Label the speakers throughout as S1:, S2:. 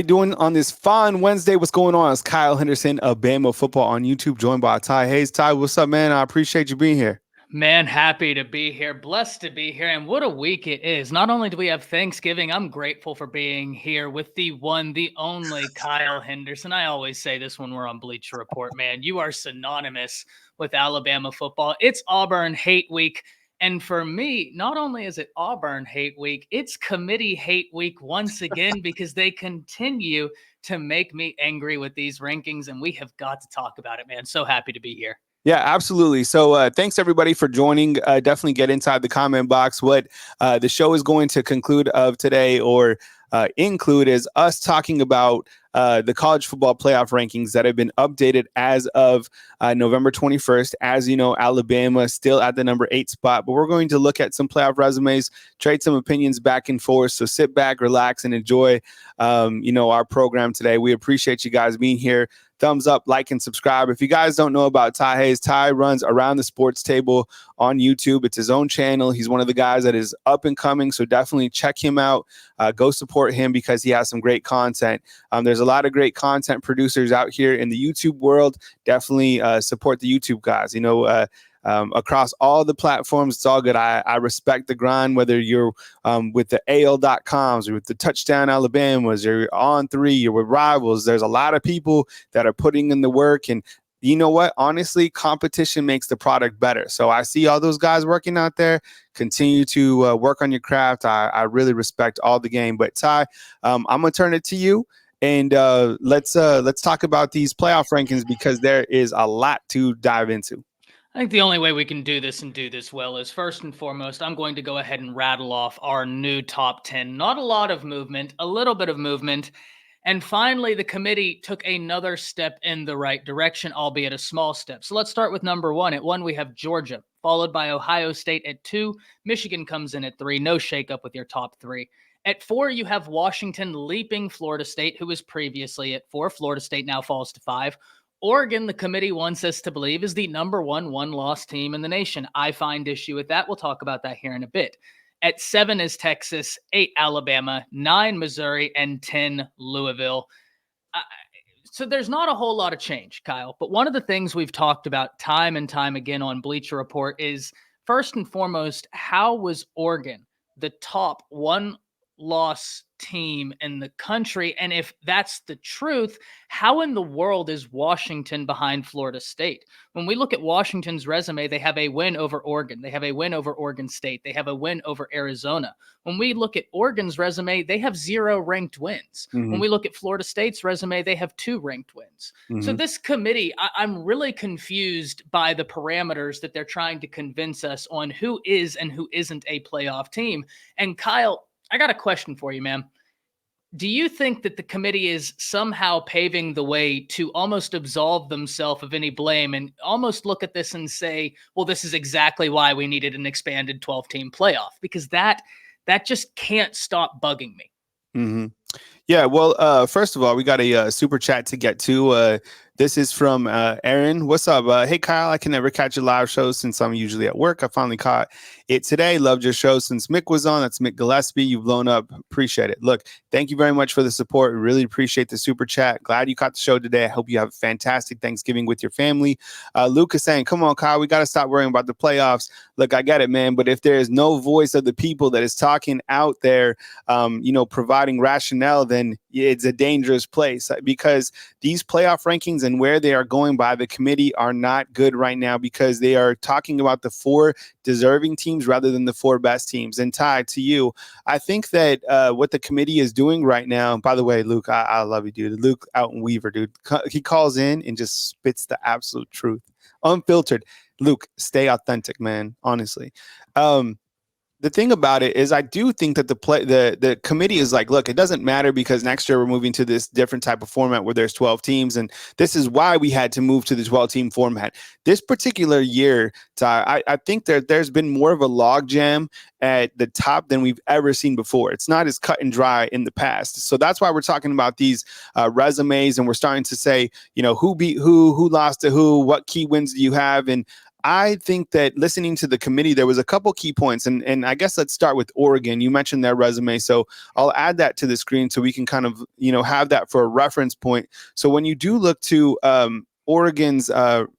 S1: Doing on this fine Wednesday? What's going on? It's Kyle Henderson of Bama Football on YouTube, joined by Ty Hayes. Ty, what's up, man? I appreciate you being here.
S2: Man, happy to be here, blessed to be here, and what a week it is. Not only do we have Thanksgiving, I'm grateful for being here with the one, the only Kyle Henderson. I always say this when we're on Bleacher Report, man. You are synonymous with Alabama football. It's Auburn hate week. And for me, not only is it Auburn hate week, it's committee hate week once again because they continue to make me angry with these rankings, and we have got to talk about it, man. So happy to be here.
S1: Yeah, absolutely. So thanks everybody for joining. Definitely get inside the comment box. What the show is going to conclude of today or include is us talking about the college football playoff rankings that have been updated as of November 21st. As you know, Alabama still at the number 8 spot, but we're going to look at some playoff resumes, trade some opinions back and forth. So sit back, relax, and enjoy, our program today. We appreciate you guys being here. Thumbs up, like, and subscribe. If you guys don't know about Ty Hayes, Ty runs Around the Sports Table on YouTube. It's his own channel. He's one of the guys that is up and coming, so definitely check him out. Go support him because he has some great content. There's a lot of great content producers out here in the YouTube world. Definitely support the YouTube guys. Across all the platforms, it's all good. I respect the grind, whether you're with the AL.coms or with the Touchdown Alabamas or On3 or with Rivals. There's a lot of people that are putting in the work. And you know what? Honestly, competition makes the product better. So I see all those guys working out there. Continue to work on your craft. I really respect all the game. But Ty, I'm going to turn it to you. And let's talk about these playoff rankings because there is a lot to dive into.
S2: I think the only way we can do this and do this well is first and foremost, I'm going to go ahead and rattle off our new top 10. Not a lot of movement, a little bit of movement. And finally, the committee took another step in the right direction, albeit a small step. So let's start with number 1. At 1, we have Georgia, followed by Ohio State at 2. Michigan comes in at 3. No shakeup with your top 3. At 4, you have Washington leaping Florida State, who was previously at 4. Florida State now falls to 5. Oregon, the committee wants us to believe, is the number one-loss team in the nation. I find issue with that. We'll talk about that here in a bit. At 7 is Texas, 8 Alabama, 9 Missouri, and 10 Louisville. So there's not a whole lot of change, Kyle. But one of the things we've talked about time and time again on Bleacher Report is, first and foremost, how was Oregon the top one-loss team in the country? And if that's the truth, how in the world is Washington behind Florida State? When we look at Washington's resume, they have a win over Oregon. They have a win over Oregon State. They have a win over Arizona. When we look at Oregon's resume, they have 0 ranked wins. Mm-hmm. When we look at Florida State's resume, they have 2 ranked wins. Mm-hmm. So this committee, I'm really confused by the parameters that they're trying to convince us on who is and who isn't a playoff team. And Kyle, I got a question for you, man. Do you think that the committee is somehow paving the way to almost absolve themselves of any blame and almost look at this and say, well, this is exactly why we needed an expanded 12-team playoff? Because that just can't stop bugging me.
S1: Mm-hmm. Yeah, well, first of all, we got a super chat to get to. This is from Aaron. What's up? Hey, Kyle, I can never catch a live show since I'm usually at work. I finally caught it today. Loved your show since Mick was on. That's Mick Gillespie. You've blown up. Appreciate it. Look, thank you very much for the support. We really appreciate the super chat. Glad you caught the show today. I hope you have a fantastic Thanksgiving with your family. Luke is saying, come on, Kyle, we got to stop worrying about the playoffs. Look, I get it, man. But if there is no voice of the people that is talking out there, providing rationale, then it's a dangerous place because these playoff rankings and where they are going by the committee are not good right now because they are talking about the 4 deserving teams rather than the 4 best teams. And Ty, to you, I think that what the committee is doing right now, by the way, Luke, I love you, dude. Luke out in Weaver, dude. He calls in and just spits the absolute truth. Unfiltered. Luke, stay authentic, man, honestly. The thing about it is I do think that the committee is like, look, it doesn't matter because next year we're moving to this different type of format where there's 12 teams. And this is why we had to move to the 12-team format. This particular year, Ty, I think there's been more of a logjam at the top than we've ever seen before. It's not as cut and dry in the past. So that's why we're talking about these resumes and we're starting to say, who beat who lost to who, what key wins do you have? And I think that listening to the committee, there was a couple key points, and I guess let's start with Oregon. You mentioned their resume, so I'll add that to the screen so we can kind of have that for a reference point. So when you do look to Oregon's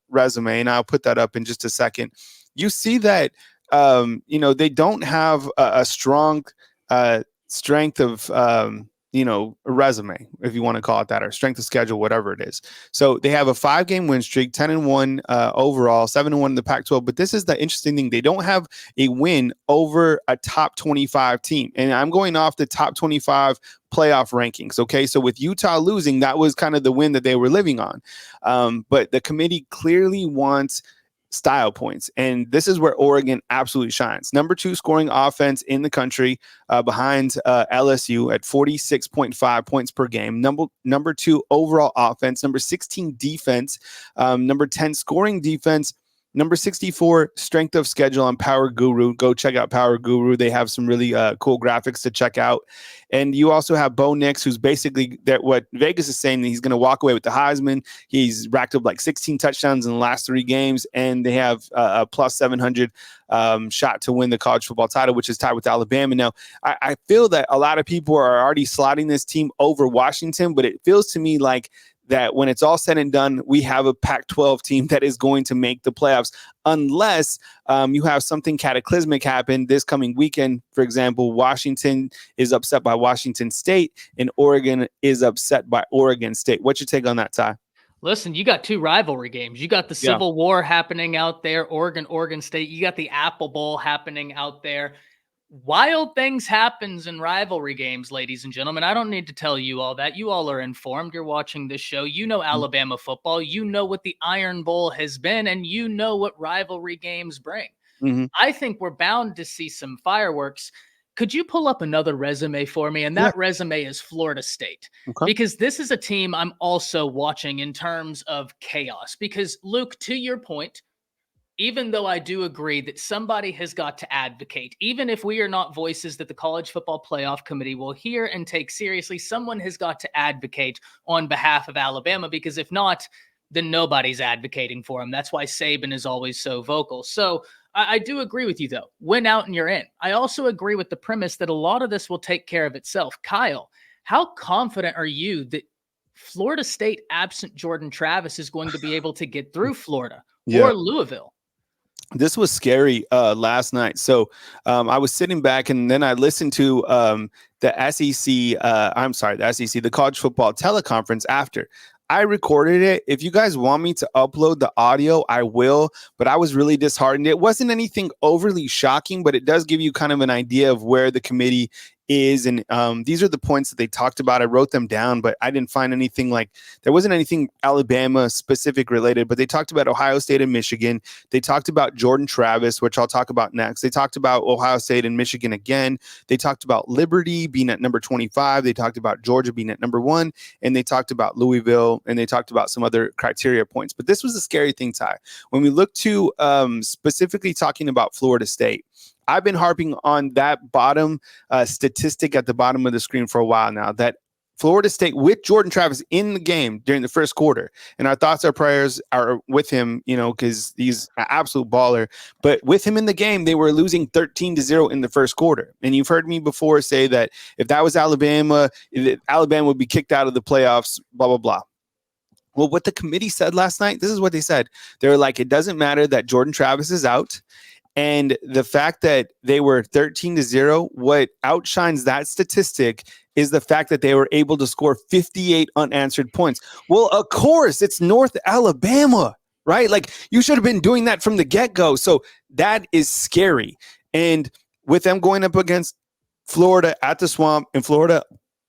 S1: resume, and I'll put that up in just a second, you see that they don't have a strong strength of a resume, if you want to call it that, or strength of schedule, whatever it is. So they have a 5-game win streak, 10-1 overall, 7-1 in the Pac-12. But this is the interesting thing: they don't have a win over a top 25 team, and I'm going off the top 25 playoff rankings. Okay, so with Utah losing, that was kind of the win that they were living on. But the committee clearly wants style points. And this is where Oregon absolutely shines. Number 2 scoring offense in the country, behind LSU at 46.5 points per game. Number 2 overall offense. Number 16 defense. Number 10 scoring defense. Number 64 strength of schedule on Power Guru. Go check out Power Guru. They have some really cool graphics to check out. And you also have Bo Nix, who's basically that what Vegas is saying, that he's going to walk away with the Heisman. He's racked up like 16 touchdowns in the last 3 games, and they have a plus 700 shot to win the college football title, which is tied with Alabama. Now, I feel that a lot of people are already slotting this team over Washington, but it feels to me like that when it's all said and done, we have a Pac-12 team that is going to make the playoffs, unless you have something cataclysmic happen this coming weekend. For example, Washington is upset by Washington State, and Oregon is upset by Oregon State. What's your take on that, Ty?
S2: Listen, you got 2 rivalry games. You got the Civil War happening out there, Oregon State. You got the Apple Bowl happening out there. Wild things happens in rivalry games, ladies and gentlemen. I don't need to tell you all that. You all are informed. You're watching this show. You know Alabama football. You know what the Iron Bowl has been, and you know what rivalry games bring.
S1: Mm-hmm.
S2: I think we're bound to see some fireworks. Could you pull up another resume for me? And that resume is Florida State.
S1: Okay.
S2: Because this is a team I'm also watching in terms of chaos. Because, Luke, to your point, even though I do agree that somebody has got to advocate, even if we are not voices that the College Football Playoff Committee will hear and take seriously, someone has got to advocate on behalf of Alabama, because if not, then nobody's advocating for him. That's why Saban is always so vocal. So I do agree with you, though. Win out and you're in. I also agree with the premise that a lot of this will take care of itself. Kyle, how confident are you that Florida State, absent Jordan Travis, is going to be able to get through Florida or Louisville?
S1: This was scary last night. So I was sitting back, and then I listened to the SEC. The SEC, the college football teleconference after. I recorded it. If you guys want me to upload the audio, I will. But I was really disheartened. It wasn't anything overly shocking, but it does give you kind of an idea of where the committee is. And these are the points that they talked about. I wrote them down, but I didn't find anything there wasn't anything Alabama specific related, but they talked about Ohio State and Michigan. They talked about Jordan Travis, which I'll talk about next. They talked about Ohio State and Michigan again. They talked about Liberty being at number 25. They talked about Georgia being at number 1, and they talked about Louisville, and they talked about some other criteria points. But this was a scary thing, Ty. When we look to specifically talking about Florida State, I've been harping on that bottom statistic at the bottom of the screen for a while now, that Florida State with Jordan Travis in the game during the first quarter. And our thoughts, our prayers are with him, because he's an absolute baller. But with him in the game, they were losing 13-0 in the first quarter. And you've heard me before say that if that was Alabama, Alabama would be kicked out of the playoffs, blah, blah, blah. Well, what the committee said last night, this is what they said. They were like, it doesn't matter that Jordan Travis is out. And the fact that they were 13-0, what outshines that statistic is the fact that they were able to score 58 unanswered points. Well, of course, it's North Alabama, right? Like, you should have been doing that from the get-go. So that is scary. And with them going up against Florida at the Swamp, and Florida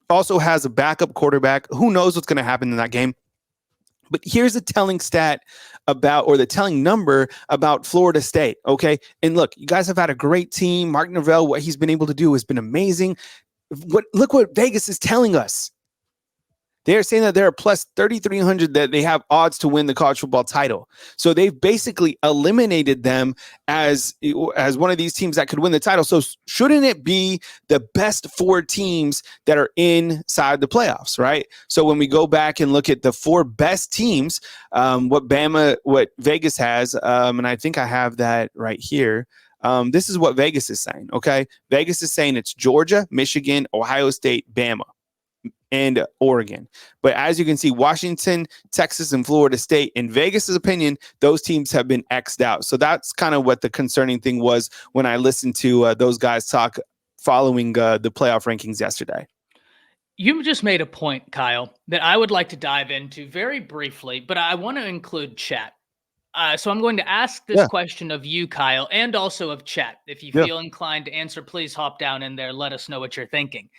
S1: also has a backup quarterback, who knows what's going to happen in that game. But here's the telling stat about, or the telling number about Florida State, okay? And look, you guys have had a great team. Mark Norvell, what he's been able to do has been amazing. Look what Vegas is telling us. They are saying that they're plus 3,300 that they have odds to win the college football title. So they've basically eliminated them as one of these teams that could win the title. So shouldn't it be the best four teams that are inside the playoffs, right? So when we go back and look at the four best teams, what Vegas has, and I think I have that right here. This is what Vegas is saying. Okay. Vegas is saying it's Georgia, Michigan, Ohio State, Bama, and Oregon. But as you can see, Washington, Texas, and Florida State, in Vegas's opinion, those teams have been X'd out. So that's kind of what the concerning thing was when I listened to those guys talk following the playoff rankings yesterday.
S2: You just made a point, Kyle, that I would like to dive into very briefly, but I want to include chat. So I'm going to ask this question of you, Kyle, and also of chat. If you feel inclined to answer, please hop down in there. Let us know what you're thinking.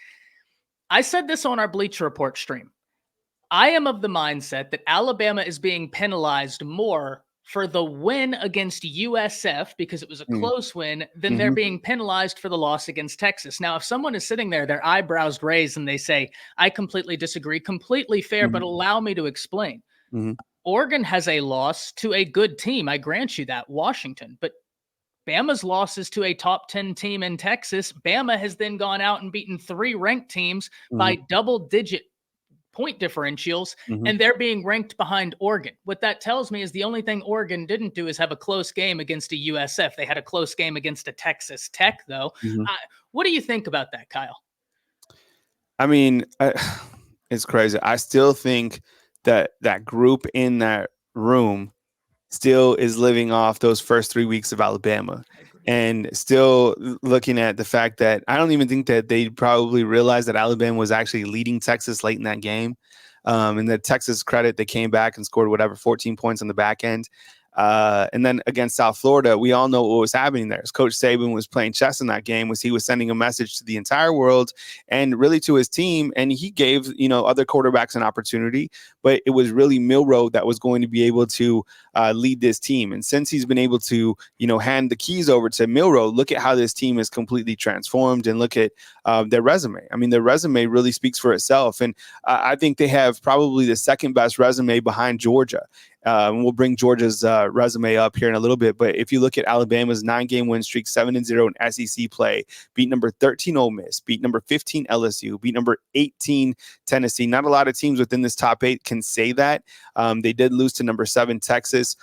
S2: I said this on our Bleacher Report stream. I am of the mindset that Alabama is being penalized more for the win against USF because it was a close win than they're being penalized for the loss against Texas. Now, if someone is sitting there, their eyebrows raised, and they say, I completely disagree, completely fair, but allow me to explain. Oregon has a loss to a good team. I grant you that, Washington, but Bama's losses to a top 10 team in Texas. Bama has then gone out and beaten 3 ranked teams by double-digit point differentials, and they're being ranked behind Oregon. What that tells me is the only thing Oregon didn't do is have a close game against a USF. They had a close game against a Texas Tech, though. What do you think about that, Kyle?
S1: I mean, it's crazy. I still think that group in that room still is living off those first 3 weeks of Alabama, and still looking at the fact that I don't even think that they probably realized that Alabama was actually leading Texas late in that game. And the Texas credit, they came back and scored 14 points on the back end. And then against South Florida, we all know what was happening there. Coach Saban was playing chess in that game. He was sending a message to the entire world and really to his team. And he gave, other quarterbacks an opportunity, but it was really Milroe that was going to be able to lead this team. And since he's been able to, hand the keys over to Milroe, look at how this team is completely transformed, and look at their resume. I mean, their resume really speaks for itself. And I think they have probably the second best resume behind Georgia. And we'll bring Georgia's resume up here in a little bit. But if you look at Alabama's 9-game win streak, 7-0 in SEC play, beat number 13 Ole Miss, beat number 15 LSU, beat number 18 Tennessee. Not a lot of teams within this top 8 can say that. They did lose to number 7 Texas.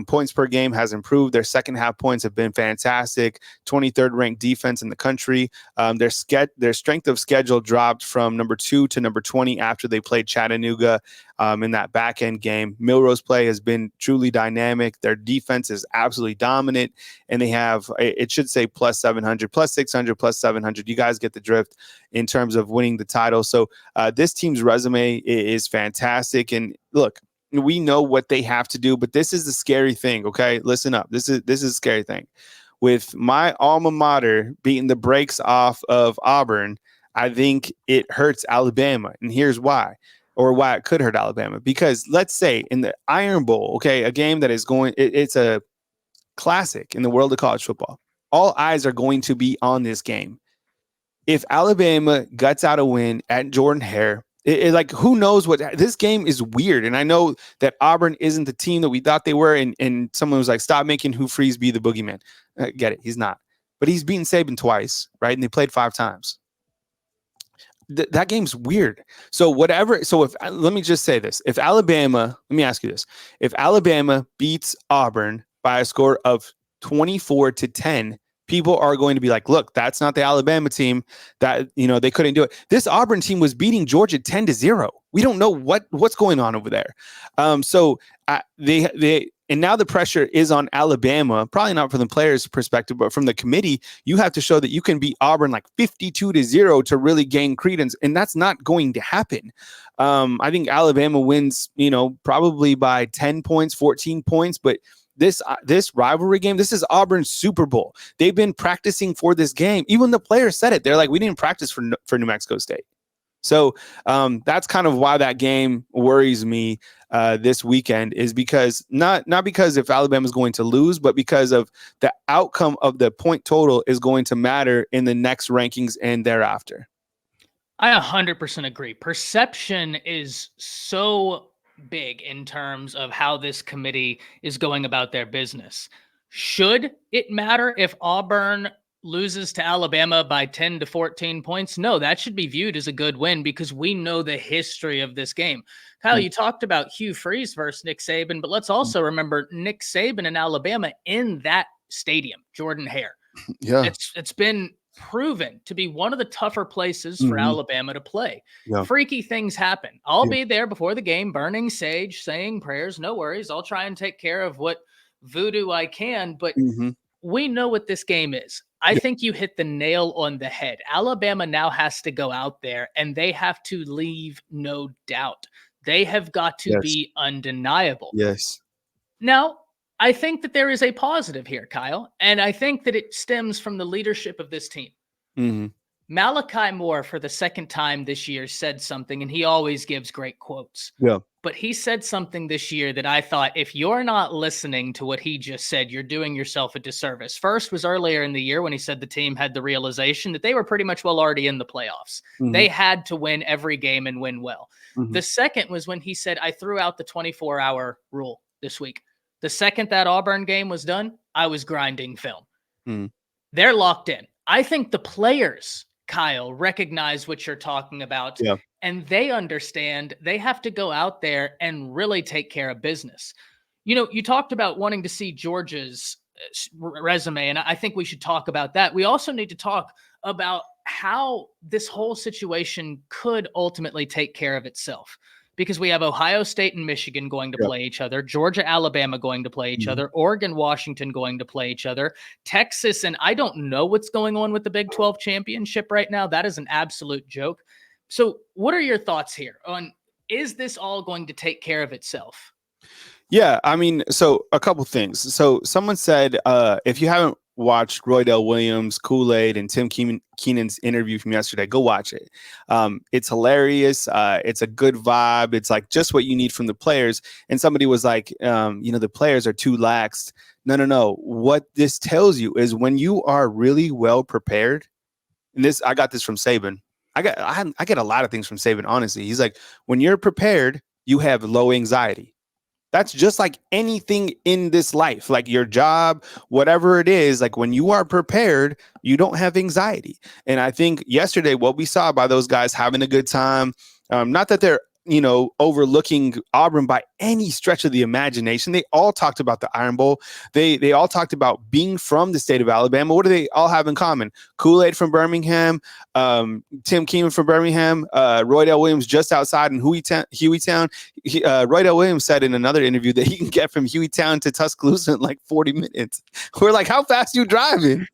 S1: Points per game has improved. Their second half points have been fantastic. 23rd ranked defense in the country. Their strength of schedule dropped from number 2 to number 20 after they played Chattanooga in that back end game. Milroe's play has been truly dynamic. Their defense is absolutely dominant, and they have, it should say plus 700, plus 600, plus 700. You guys get the drift in terms of winning the title. So this team's resume is fantastic. And look, we know what they have to do, but this is the scary thing. Okay, listen up. This is a scary thing. With my alma mater beating the brakes off of Auburn, I think it hurts Alabama, and here's why, or why it could hurt Alabama. Because let's say in the Iron Bowl, okay, a game that is it's a classic in the world of college football. All eyes are going to be on this game. If Alabama guts out a win at Jordan-Hare, like, who knows what this game is weird. And I know that Auburn isn't the team that we thought they were. And someone was like, stop making Hugh Freeze be the boogeyman. Get it. He's not, but he's beaten Saban twice. Right. And they played 5 times. That game's weird. So whatever. So let me just say this, let me ask you this. If Alabama beats Auburn by a score of 24-10, people are going to be like, look, that's not the Alabama team that, they couldn't do it. This Auburn team was beating Georgia 10-0. We don't know what's going on over there. So and now the pressure is on Alabama, probably not from the players' perspective, but from the committee. You have to show that you can beat Auburn like 52-0 to really gain credence. And that's not going to happen. I think Alabama wins, probably by 10 points, 14 points, but this rivalry game, this is Auburn's Super Bowl. They've been practicing for this game. Even the players said it. They're like, we didn't practice for New Mexico State. So that's kind of why that game worries me this weekend, is because not because if Alabama's going to lose, but because of the outcome of the point total is going to matter in the next rankings and thereafter.
S2: I 100% agree. Perception is so big in terms of how this committee is going about their business. Should it matter if Auburn loses to Alabama by 10 to 14 points? No, that should be viewed as a good win because we know the history of this game. Kyle,
S1: Mm,
S2: you talked about Hugh Freeze versus Nick Saban, but let's also remember Nick Saban in Alabama in that stadium, Jordan Hare.
S1: yeah.
S2: It's been proven to be one of the tougher places for
S1: Hmm.
S2: Alabama to play.
S1: Yeah.
S2: Freaky things happen. I'll
S1: Yeah.
S2: be there before the game, burning sage, saying prayers. No worries. I'll try and take care of what voodoo I can, but
S1: Hmm.
S2: we know what this game is. I
S1: Yeah.
S2: think you hit the nail on the head. Alabama now has to go out there and they have to leave no doubt. They have got to
S1: Yes.
S2: be undeniable.
S1: Yes.
S2: Now, I think that there is a positive here, Kyle, and I think that it stems from the leadership of this team.
S1: Hmm.
S2: Malachi Moore, for the second time this year, said something, and he always gives great quotes.
S1: Yeah.
S2: But he said something this year that I thought, if you're not listening to what he just said, you're doing yourself a disservice. First was earlier in the year when he said the team had the realization that they were pretty much already in the playoffs.
S1: Hmm.
S2: They had to win every game and win well.
S1: Hmm.
S2: The second was when he said, I threw out the 24-hour rule this week. The second that Auburn game was done, I was grinding film.
S1: Hmm.
S2: They're locked in. I think the players, Kyle, recognize what you're talking about,
S1: Yeah.
S2: and they understand they have to go out there and really take care of business. You know, you talked about wanting to see Georgia's resume, and I think we should talk about that. We also need to talk about how this whole situation could ultimately take care of itself because we have Ohio State and Michigan going to
S1: Yeah.
S2: play each other, Georgia, Alabama going to play each
S1: Mhm.
S2: other, Oregon, Washington going to play each other, Texas, and I don't know what's going on with the Big 12 championship right now. That is an absolute joke. So, what are your thoughts here on is this all going to take care of itself?
S1: Yeah, I mean, so a couple things. So someone said, if you haven't watched Roydell Williams, Kool-Aid, and Tim Keenan's interview from yesterday, go watch it. It's hilarious. It's a good vibe. It's like just what you need from the players. And somebody was like, the players are too laxed. No, no, no. What this tells you is when you are really well prepared, and this I got this from Saban. I get a lot of things from Saban, honestly. He's like, when you're prepared, you have low anxiety. That's just like anything in this life, like your job, whatever it is. Like when you are prepared, you don't have anxiety. And I think yesterday, what we saw by those guys having a good time, not that they're overlooking Auburn by any stretch of the imagination. They all talked about the Iron Bowl. They all talked about being from the state of Alabama. What do they all have in common? Kool-Aid from Birmingham, Tim Keenan from Birmingham, Roydell Williams just outside in Hueytown. Roydell Williams said in another interview that he can get from Hueytown to Tuscaloosa in like 40 minutes. We're like, how fast you driving?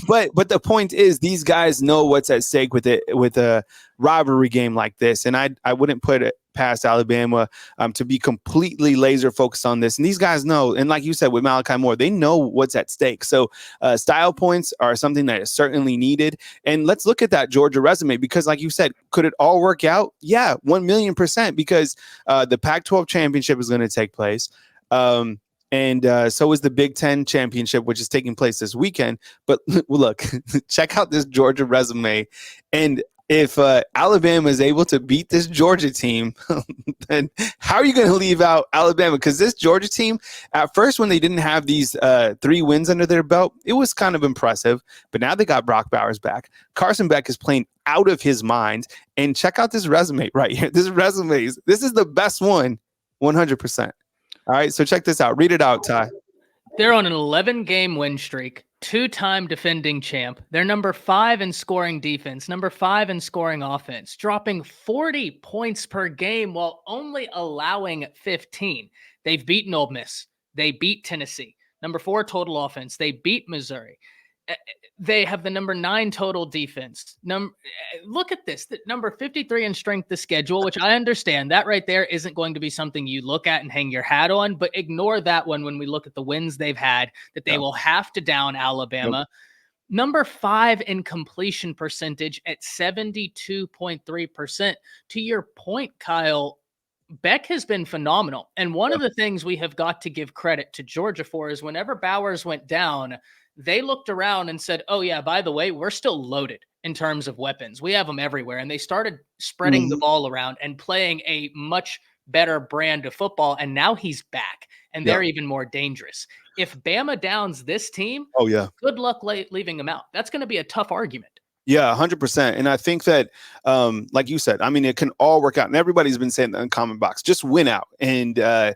S1: but the point is, these guys know what's at stake with a rivalry game like this, and I wouldn't put it past Alabama to be completely laser focused on this. And these guys know, and like you said with Malachi Moore, they know what's at stake. So style points are something that is certainly needed. And let's look at that Georgia resume because, like you said, could it all work out? Yeah, 1,000,000% because the Pac-12 championship is going to take place. And so is the Big Ten championship, which is taking place this weekend. But look, check out this Georgia resume. And if Alabama is able to beat this Georgia team, then how are you going to leave out Alabama? Because this Georgia team, at first, when they didn't have these 3 wins under their belt, it was kind of impressive. But now they got Brock Bowers back. Carson Beck is playing out of his mind. And check out this resume right here. This is the best one, 100%. All right, so check this out. Read it out, Ty.
S2: They're on an 11-game win streak, 2-time defending champ. They're number 5 in scoring defense, number 5 in scoring offense, dropping 40 points per game while only allowing 15. They've beaten Ole Miss. They beat Tennessee. Number 4 total offense. They beat Missouri. They have the number 9 total defense. Look at this. The number 53 in strength of schedule, which I understand that right there isn't going to be something you look at and hang your hat on, but ignore that one when we look at the wins they've had that they will have to down Alabama. Yep. Number 5 in completion percentage at 72.3%. To your point, Kyle, Beck has been phenomenal. And one of the things we have got to give credit to Georgia for is whenever Bowers went down, they looked around and said, oh, yeah, by the way, we're still loaded in terms of weapons. We have them everywhere, and they started spreading the ball around and playing a much better brand of football, and now he's back, and
S1: Yeah.
S2: they're even more dangerous. If Bama downs this team,
S1: Oh yeah.
S2: good luck leaving them out. That's going to be a tough argument.
S1: Yeah, 100%. And I think that, like you said, I mean, it can all work out. And everybody's been saying the uncommon box, just win out. And I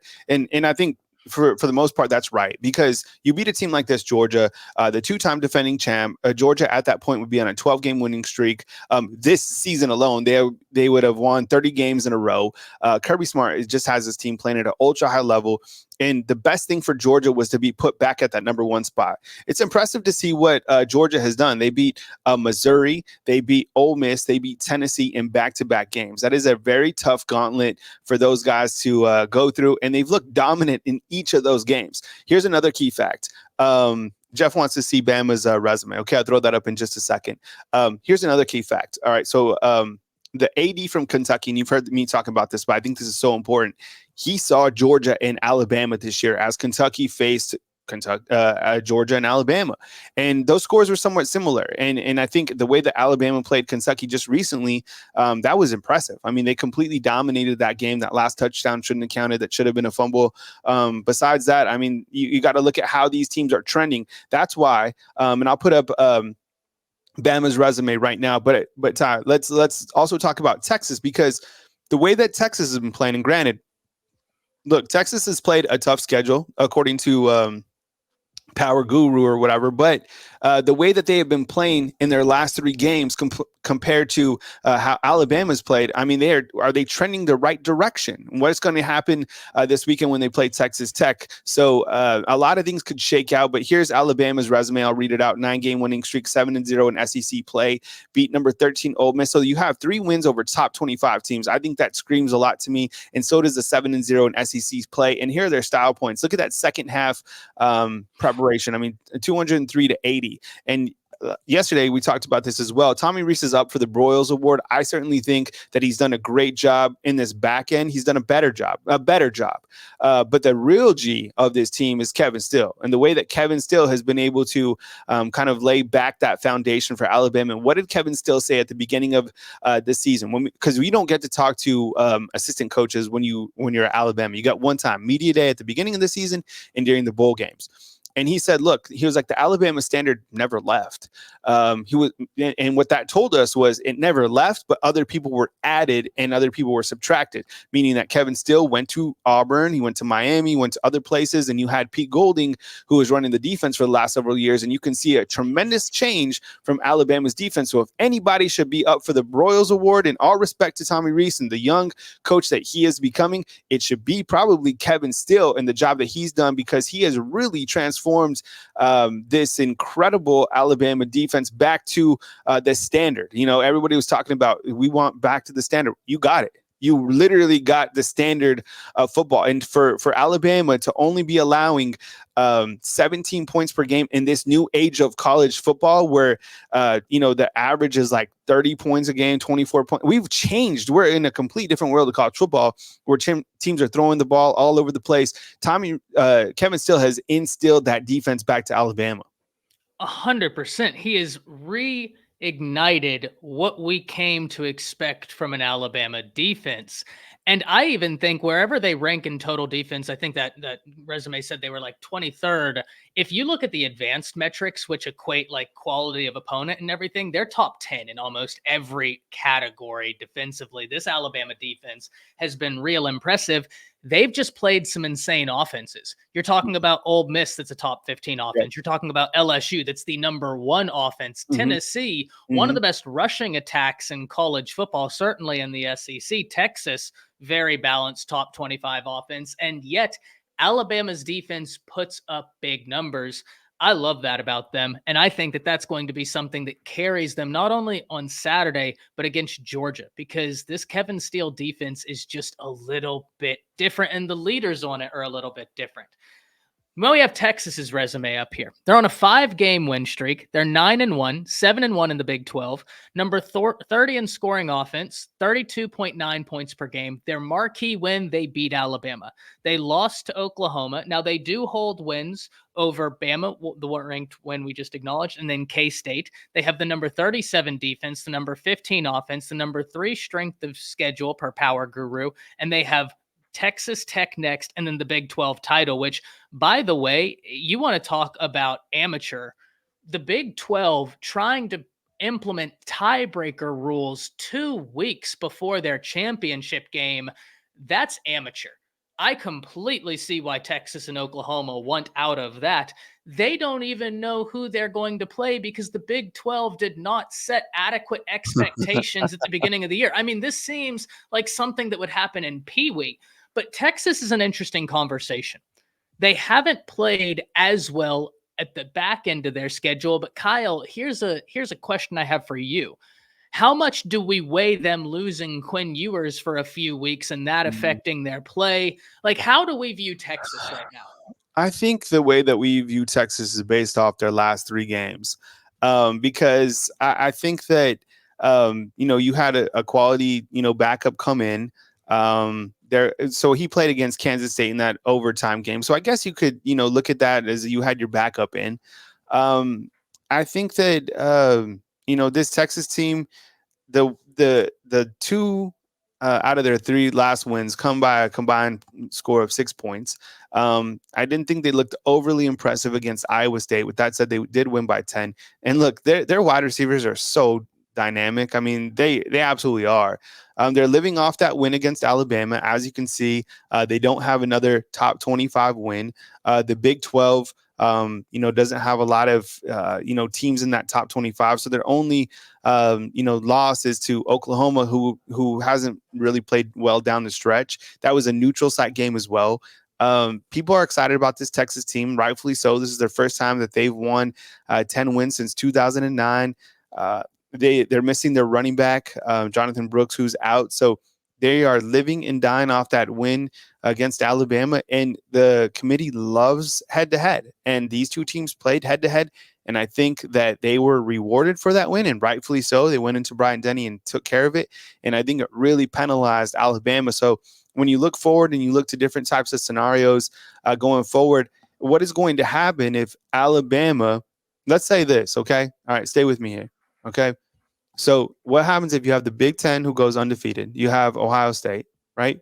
S1: think for the most part, that's right, because you beat a team like this, Georgia, the two-time defending champ. Georgia at that point would be on a 12-game winning streak. This season alone, they would have won 30 games in a row. Kirby Smart just has his team playing at an ultra high level. And the best thing for Georgia was to be put back at that number one spot. It's impressive to see what Georgia has done. They beat Missouri, they beat Ole Miss, they beat Tennessee in back-to-back games. That is a very tough gauntlet for those guys to go through, and they've looked dominant in each of those games. Here's another key fact. Jeff wants to see Bama's resume. Okay, I'll throw that up in just a second. Here's another key fact. All right, so the AD from Kentucky, and you've heard me talk about this, but I think this is so important. He saw Georgia and Alabama this year as Kentucky faced Georgia and Alabama, and those scores were somewhat similar. And I think the way that Alabama played Kentucky just recently, that was impressive. I mean, they completely dominated that game. That last touchdown shouldn't have counted. That should have been a fumble. Besides that, I mean, you got to look at how these teams are trending. That's why, and I'll put up Bama's resume right now. But Ty, let's also talk about Texas, because the way that Texas has been playing, and granted, look, Texas has played a tough schedule according to Power Guru or whatever, but the way that they have been playing in their last three games compared to how Alabama's played, I mean, are they trending the right direction? What's going to happen this weekend when they play Texas Tech? So a lot of things could shake out, but here's Alabama's resume. I'll read it out. 9-game winning streak, 7-0 in SEC play, beat number 13 Ole Miss. So you have 3 wins over top 25 teams. I think that screams a lot to me, and so does the 7-0 in SEC play. And here are their style points. Look at that second half preparation. I mean, 203 to 80. And yesterday we talked about this as well. Tommy Rees is up for the Broyles Award. I certainly think that he's done a great job in this back end. He's done a better job. But the real G of this team is Kevin Steele, and the way that Kevin Steele has been able to kind of lay back that foundation for Alabama. And what did Kevin Steele say at the beginning of the season? Because we don't get to talk to assistant coaches when you're at Alabama. You got one time, media day at the beginning of the season and during the bowl games. And he said, look, he was like, the Alabama standard never left. And what that told us was it never left, but other people were added and other people were subtracted, meaning that Kevin Steele went to Auburn, he went to Miami, went to other places, and you had Pete Golding, who was running the defense for the last several years. And you can see a tremendous change from Alabama's defense. So if anybody should be up for the Broyles Award, in all respect to Tommy Rees and the young coach that he is becoming, it should be probably Kevin Steele and the job that he's done, because he has really transformed this incredible Alabama defense back to the standard. You know, everybody was talking about, we want back to the standard. You got it. You literally got the standard of football. And for Alabama to only be allowing 17 points per game in this new age of college football, where, the average is like 30 points a game, 24 points. We've changed. We're in a complete different world of college football, where teams are throwing the ball all over the place. Kevin Steele has instilled that defense back to Alabama.
S2: 100%. He is reignited what we came to expect from an Alabama defense. And I even think wherever they rank in total defense, I think that resume said they were like 23rd. If you look at the advanced metrics, which equate like quality of opponent and everything, they're top 10 in almost every category defensively. This Alabama defense has been real impressive. They've just played some insane offenses. You're talking about Ole Miss, that's a top 15 offense. Right. You're talking about LSU, that's the number 1 offense. Mm-hmm. Tennessee, one of the best rushing attacks in college football, certainly in the SEC. Texas, very balanced top 25 offense. And yet Alabama's defense puts up big numbers. I love that about them. And I think that that's going to be something that carries them not only on Saturday, but against Georgia, because this Kevin Steele defense is just a little bit different and the leaders on it are a little bit different. Well, we have Texas's resume up here. They're on a 5-game win streak. They're 9-1, 7-1 in the Big 12. Number 30 in scoring offense, 32.9 points per game. Their marquee win, they beat Alabama. They lost to Oklahoma. Now they do hold wins over Bama, the ranked win we just acknowledged, and then K-State. They have the number 37 defense, the number 15 offense, the number 3 strength of schedule per Power Guru, and they have Texas Tech next, and then the Big 12 title, which, by the way, you want to talk about amateur. The Big 12 trying to implement tiebreaker rules 2 weeks before their championship game. That's amateur. I completely see why Texas and Oklahoma want out of that. They don't even know who they're going to play because the Big 12 did not set adequate expectations at the beginning of the year. I mean, this seems like something that would happen in Pee Wee. But Texas is an interesting conversation. They haven't played as well at the back end of their schedule. But Kyle, here's a question I have for you. How much do we weigh them losing Quinn Ewers for a few weeks and that affecting their play? Like, how do we view Texas right now?
S1: I think the way that we view Texas is based off their last 3 games, because I think that you had a quality backup come in there. So he played against Kansas State in that overtime game. So I guess you could look at that as you had your backup in. I think that this Texas team, the two out of their 3 last wins come by a combined score of 6 points. I didn't think they looked overly impressive against Iowa State. With that said, they did win by 10. And look, their wide receivers are so dynamic. I mean, they absolutely are. They're living off that win against Alabama. As you can see, they don't have another top 25 win. The Big 12 doesn't have a lot of, teams in that top 25. So their only, loss is to Oklahoma, who hasn't really played well down the stretch. That was a neutral site game as well. People are excited about this Texas team, rightfully so. This is their first time that they've won 10 wins since 2009. They're missing their running back, Jonathan Brooks, who's out. So they are living and dying off that win against Alabama, and the committee loves head-to-head. And these two teams played head-to-head, and I think that they were rewarded for that win, and rightfully so. They went into Bryant-Denny and took care of it, and I think it really penalized Alabama. So when you look forward and you look to different types of scenarios going forward, what is going to happen if Alabama, let's say this, okay? All right, stay with me here, okay? So what happens if you have the Big Ten who goes undefeated? You have Ohio State, right?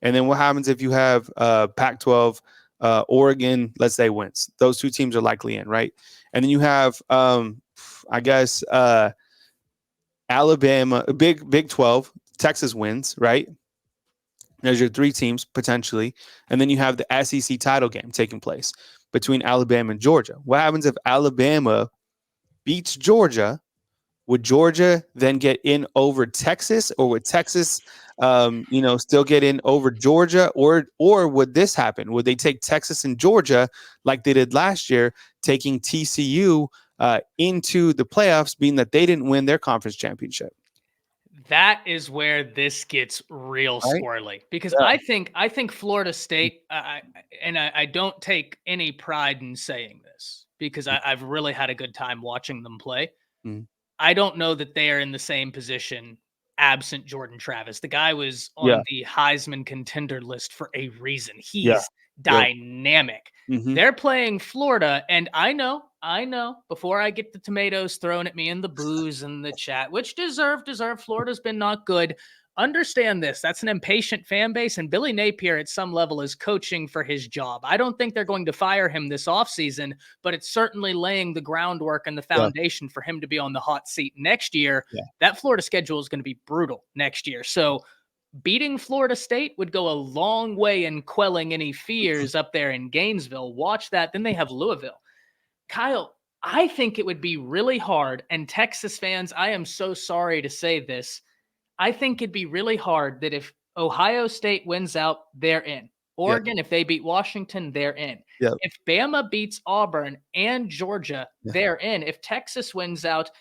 S1: And then what happens if you have Pac-12, Oregon, let's say, wins? Those 2 teams are likely in, right? And then you have, Alabama, Big 12, Texas wins, right? There's your 3 teams potentially. And then you have the SEC title game taking place between Alabama and Georgia. What happens if Alabama beats Georgia? Would Georgia then get in over Texas, or would Texas, still get in over Georgia, or would this happen? Would they take Texas and Georgia like they did last year, taking TCU into the playoffs, being that they didn't win their conference championship?
S2: That is where this gets real
S1: Right?
S2: squirrely because
S1: Yeah.
S2: I think Florida State, I don't take any pride in saying this because I've really had a good time watching them play.
S1: Mm-hmm.
S2: I don't know that they are in the same position absent Jordan Travis. The guy was
S1: Yeah.
S2: on the Heisman contender list for a reason.
S1: Yeah.
S2: He's
S1: Yep.
S2: dynamic.
S1: Mm-hmm.
S2: They're playing Florida, and I know, before I get the tomatoes thrown at me in the booze and the chat, which deserve. Florida's been not good. Understand this. That's an impatient fan base, and Billy Napier at some level is coaching for his job. I don't think they're going to fire him this offseason, but it's certainly laying the groundwork and the
S1: Yeah.
S2: foundation for him to be on the hot seat next year.
S1: Yeah.
S2: That Florida schedule is going to be brutal next year. So beating Florida State would go a long way in quelling any fears up there in Gainesville. Watch that. Then they have Louisville. Kyle, I think it would be really hard. And Texas fans, I am so sorry to say this. I think it'd be really hard that if Ohio State wins out, they're in.
S1: Yeah.
S2: Oregon, if they beat Washington, they're in.
S1: Yeah.
S2: If Bama beats Auburn and Georgia,
S1: Yeah.
S2: they're in. If Texas wins out,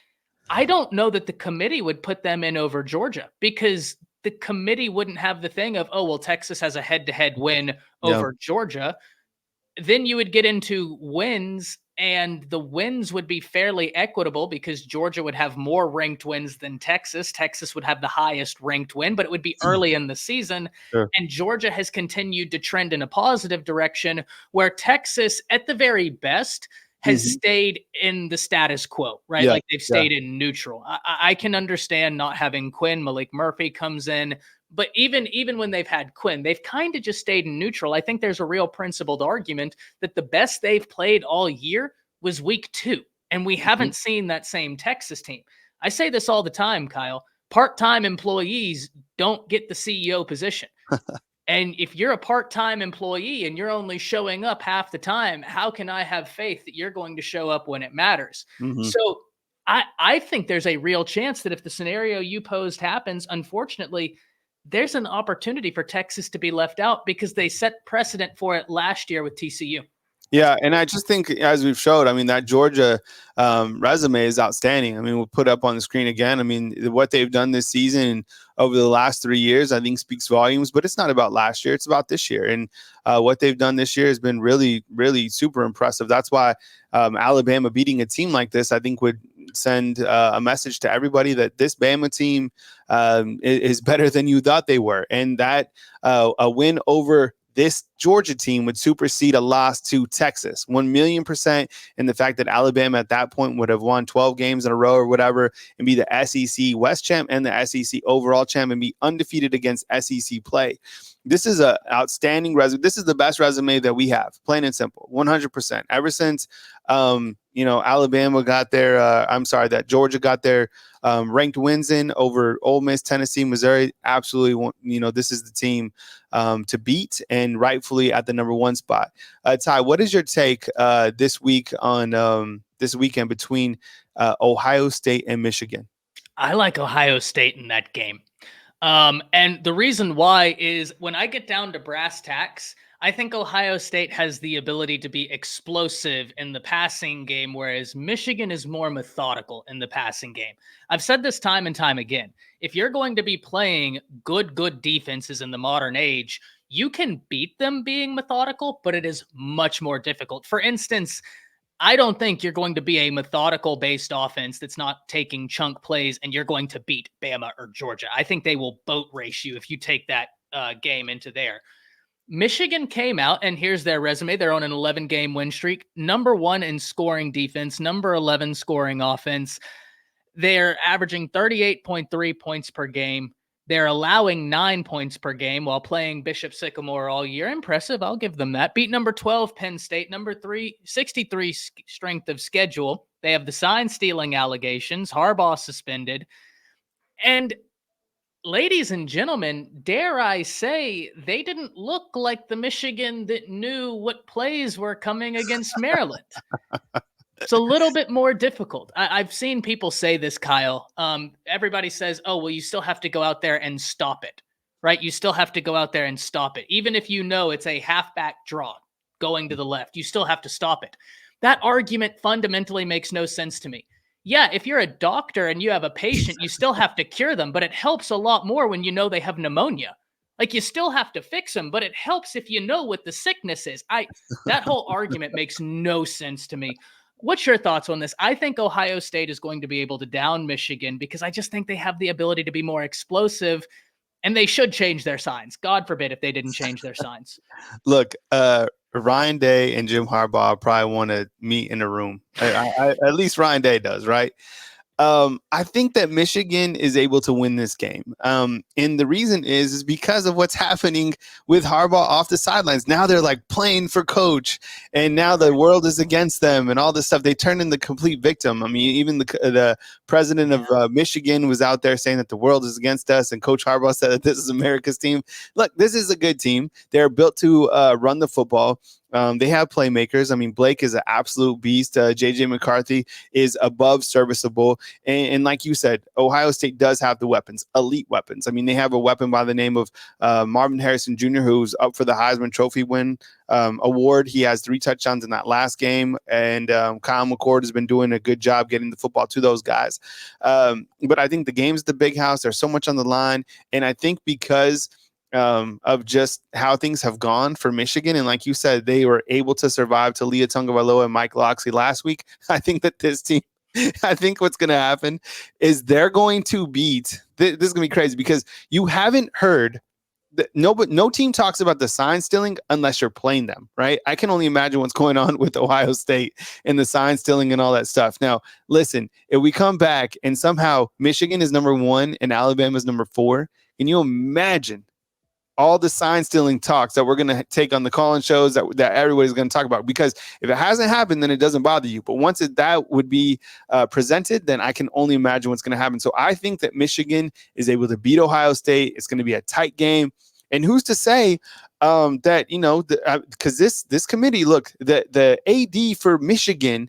S2: I don't know that the committee would put them in over Georgia because the committee wouldn't have the thing of, oh, well, Texas has a head-to-head win
S1: Yeah.
S2: over Georgia. then you would get into wins, and the wins would be fairly equitable because Georgia would have more ranked wins than Texas. Texas would have the highest ranked win, but it would be early in the season.
S1: Sure.
S2: And Georgia has continued to trend in a positive direction, where Texas, at the very best, has
S1: Mhm.
S2: stayed in the status quo, right?
S1: Yeah,
S2: Like they've
S1: yeah.
S2: stayed in neutral. I can understand not having Quinn. Malik Murphy comes in, but even when they've had Quinn, they've kind of just stayed in neutral. I think there's a real principled argument that the best they've played all year was week 2, and we
S1: Mhm.
S2: haven't seen that same Texas team. I say this all the time, Kyle. Part-time employees don't get the CEO position. And if you're a part-time employee and you're only showing up half the time, how can I have faith that you're going to show up when it matters?
S1: Mhm.
S2: So I think there's a real chance that if the scenario you posed happens, unfortunately, there's an opportunity for Texas to be left out because they set precedent for it last year with TCU.
S1: Yeah, and I just think as we've showed, I mean, that Georgia resume is outstanding. I mean, we'll put up on the screen again. I mean, what they've done this season over the last 3 years, I think speaks volumes. But it's not about last year; it's about this year. And what they've done this year has been really, really super impressive. That's why Alabama beating a team like this, I think, would send a message to everybody that this Bama team is better than you thought they were, and that a win over this Georgia team would supersede a loss to Texas 1,000,000%. And the fact that Alabama at that point would have won 12 games in a row or whatever and be the SEC West champ and the SEC overall champ and be undefeated against SEC play. This is an outstanding resume. This is the best resume that we have, plain and simple, 100%. Ever since, Alabama got their, that Georgia got their ranked wins in over Ole Miss, Tennessee, Missouri. Absolutely, this is the team to beat and rightfully at the number 1 spot. Ty, what is your take this week on this weekend between Ohio State and Michigan?
S2: I like Ohio State in that game. And the reason why is when I get down to brass tacks, I think Ohio State has the ability to be explosive in the passing game, whereas Michigan is more methodical in the passing game. I've said this time and time again. If you're going to be playing good defenses in the modern age, you can beat them being methodical, but it is much more difficult. For instance, I don't think you're going to be a methodical based offense that's not taking chunk plays and you're going to beat Bama or Georgia. I think they will boat race you if you take that game into there. Michigan came out, and here's their resume. They're on an 11-game win streak, number 1 in scoring defense, number 11 scoring offense. They're averaging 38.3 points per game. They're allowing 9 points per game while playing Bishop Sycamore all year. Impressive. I'll give them that. Beat number 12, Penn State, number 3, 63 strength of schedule. They have the sign stealing allegations, Harbaugh suspended. And ladies and gentlemen, dare I say, they didn't look like the Michigan that knew what plays were coming against Maryland. It's a little bit more difficult. I've seen people say this, Kyle. Everybody says, oh, well, you still have to go out there and stop it, right? You still have to go out there and stop it. Even if you know it's a halfback draw going to the left, you still have to stop it. That argument fundamentally makes no sense to me. Yeah, if you're a doctor and you have a patient, you still have to cure them, but it helps a lot more when you know they have pneumonia. Like you still have to fix them, but it helps if you know what the sickness is. That whole argument makes no sense to me. What's your thoughts on this? I think Ohio State is going to be able to down Michigan because I just think they have the ability to be more explosive, and they should change their signs. God forbid if they didn't change their signs.
S1: Look, Ryan Day and Jim Harbaugh probably want to meet in a room. At least Ryan Day does, right? I think that Michigan is able to win this game. And the reason is because of what's happening with Harbaugh off the sidelines. Now they're like playing for coach, and now the world is against them and all this stuff. They turn into complete victim. I mean, even the president of Michigan was out there saying that the world is against us, and Coach Harbaugh said that this is America's team. Look, this is a good team. They're built to run the football. They have playmakers. I mean, Blake is an absolute beast. JJ McCarthy is above serviceable. And like you said, Ohio State does have the weapons, elite weapons. I mean, they have a weapon by the name of Marvin Harrison Jr., who's up for the Heisman Trophy win award. He has 3 touchdowns in that last game. And Kyle McCord has been doing a good job getting the football to those guys. But I think the game's the big house. There's so much on the line. And I think because of just how things have gone for Michigan. And like you said, they were able to survive Talia Tungavailoa and Mike Loxley last week. I think that this team, I think what's going to happen is they're going to beat. This is going to be crazy because you haven't heard. No team talks about the sign stealing unless you're playing them, right? I can only imagine what's going on with Ohio State and the sign stealing and all that stuff. Now, listen, if we come back and somehow Michigan is number 1 and Alabama is number 4, can you imagine all the sign stealing talks that we're going to take on the call-in shows that everybody's going to talk about? Because if it hasn't happened, then it doesn't bother you. But once that would be presented, then I can only imagine what's going to happen. So I think that Michigan is able to beat Ohio State. It's going to be a tight game. And who's to say that, because this committee, look, the AD for Michigan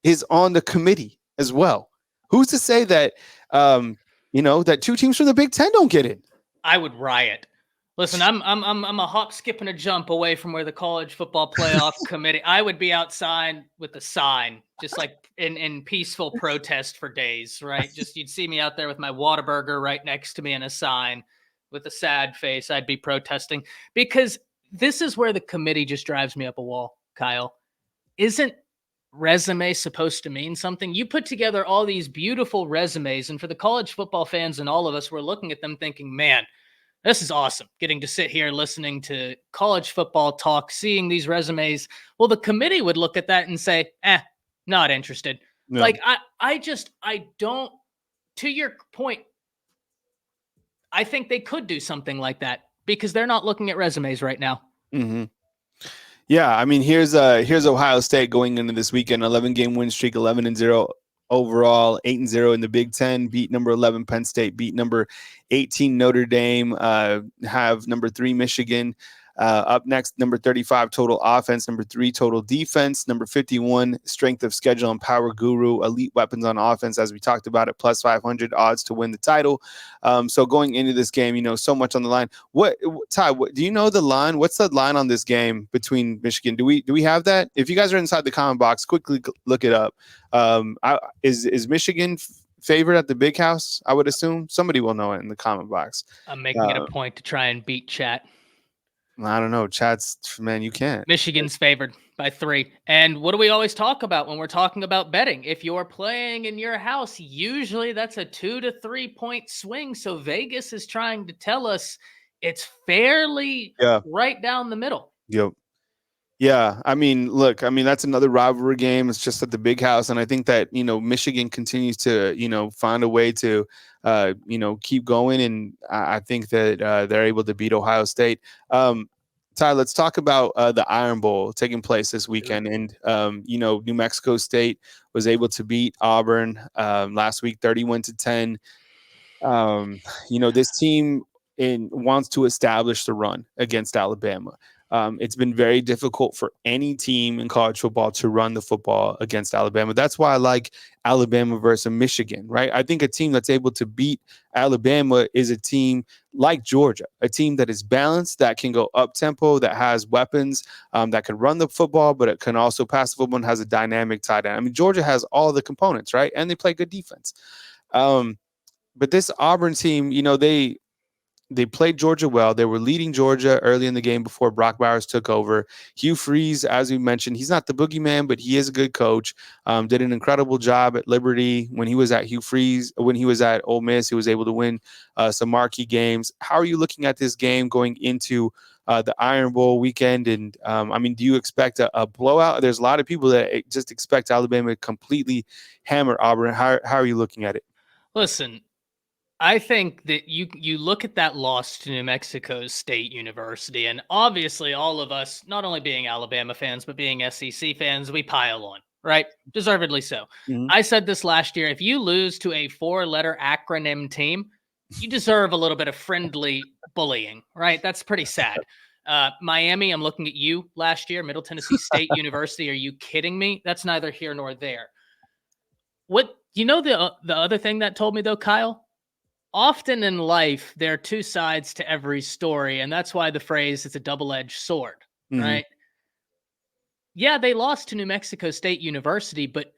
S1: is on the committee as well. Who's to say that, that 2 teams from the Big Ten don't get it?
S2: I would riot. Listen, I'm a hop, skip, and a jump away from where the college football playoff committee. I would be outside with a sign, just like in peaceful protest for days, right? Just you'd see me out there with my Whataburger right next to me and a sign with a sad face. I'd be protesting because this is where the committee just drives me up a wall, Kyle. Isn't resume supposed to mean something? You put together all these beautiful resumes, and for the college football fans and all of us, we're looking at them thinking, man, this is awesome, getting to sit here listening to college football talk, seeing these resumes. Well, the committee would look at that and say, not interested. No. Like, I don't, to your point, I think they could do something like that because they're not looking at resumes right now.
S1: Mm-hmm. Yeah, I mean, here's Ohio State going into this weekend, 11-game win streak, 11-0 overall, 8-0 in the Big Ten, beat number 11 Penn State, beat number 18 Notre Dame, have number 3 Michigan. Up next, number 35 total offense, number 3 total defense, number 51 strength of schedule and power guru, elite weapons on offense, as we talked about it, plus 500 odds to win the title. So going into this game, so much on the line. Ty, do you know the line? What's the line on this game between Michigan? Do we have that? If you guys are inside the comment box, quickly look it up. Is Michigan favorite at the Big House? I would assume somebody will know it in the comment box.
S2: I'm making it a point to try and beat chat.
S1: I don't know. Chat's, man, you can't.
S2: Michigan's favored by 3. And what do we always talk about when we're talking about betting? If you're playing in your house, usually that's a 2 to 3 point swing. So Vegas is trying to tell us it's fairly right down the middle.
S1: Yep. Yeah, I mean, look, that's another rivalry game. It's just at the Big House, and I think that Michigan continues to find a way to keep going, and I think that they're able to beat Ohio State. Ty, let's talk about the Iron Bowl taking place this weekend, and New Mexico State was able to beat Auburn last week, 31-10. This team wants to establish the run against Alabama. It's been very difficult for any team in college football to run the football against Alabama. That's why I like Alabama versus Michigan, right? I think a team that's able to beat Alabama is a team like Georgia, a team that is balanced, that can go up tempo, that has weapons, that can run the football, but it can also pass the football and has a dynamic tight end. I mean, Georgia has all the components, right? And they play good defense. But this Auburn team, they played Georgia well. They were leading Georgia early in the game before Brock Bowers took over. Hugh Freeze, as we mentioned, he's not the boogeyman, but he is a good coach. Did an incredible job at Liberty when he was at Hugh Freeze. When he was at Ole Miss, he was able to win some marquee games. How are you looking at this game going into the Iron Bowl weekend? And do you expect a blowout? There's a lot of people that just expect Alabama to completely hammer Auburn. How are you looking at it?
S2: Listen, I think that you look at that loss to New Mexico State University, and obviously all of us, not only being Alabama fans, but being SEC fans, we pile on, right? Deservedly so. Mm-hmm. I said this last year, if you lose to a 4-letter acronym team, you deserve a little bit of friendly bullying, right? That's pretty sad. Miami, I'm looking at you last year, Middle Tennessee State University. Are you kidding me? That's neither here nor there. The other thing that told me though, Kyle? Often in life, there are 2 sides to every story, and that's why the phrase is a double-edged sword, right? Yeah, they lost to New Mexico State University, but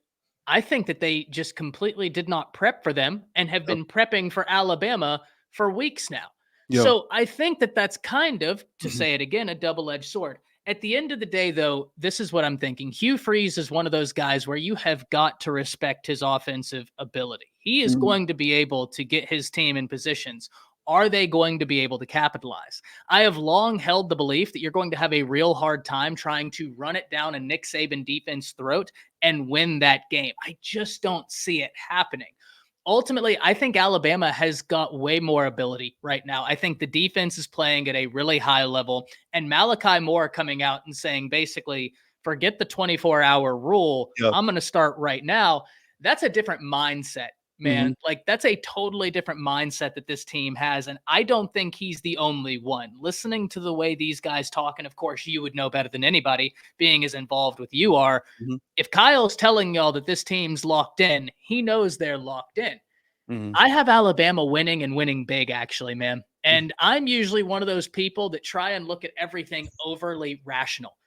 S2: I think that they just completely did not prep for them and have been prepping for Alabama for weeks now.
S1: Yeah.
S2: So I think that that's kind of, to say it again, a double-edged sword. At the end of the day, though, this is what I'm thinking. Hugh Freeze is one of those guys where you have got to respect his offensive ability. He is
S1: Mhm.
S2: going to be able to get his team in positions. Are they going to be able to capitalize? I have long held the belief that you're going to have a real hard time trying to run it down a Nick Saban defense throat and win that game. I just don't see it happening. Ultimately, I think Alabama has got way more ability right now. I think the defense is playing at a really high level, and Malachi Moore coming out and saying basically, forget the 24-hour rule.
S1: Yeah.
S2: I'm going to start right now. That's a different mindset, man.
S1: Mhm.
S2: Like, that's a totally different mindset that this team has. And I don't think he's the only one. Listening to the way these guys talk, and of course, you would know better than anybody, being as involved with you are.
S1: Mhm.
S2: If Kyle's telling y'all that this team's locked in, he knows they're locked in.
S1: Mhm.
S2: I have Alabama winning and winning big, actually, man. And I'm usually one of those people that try and look at everything overly rational.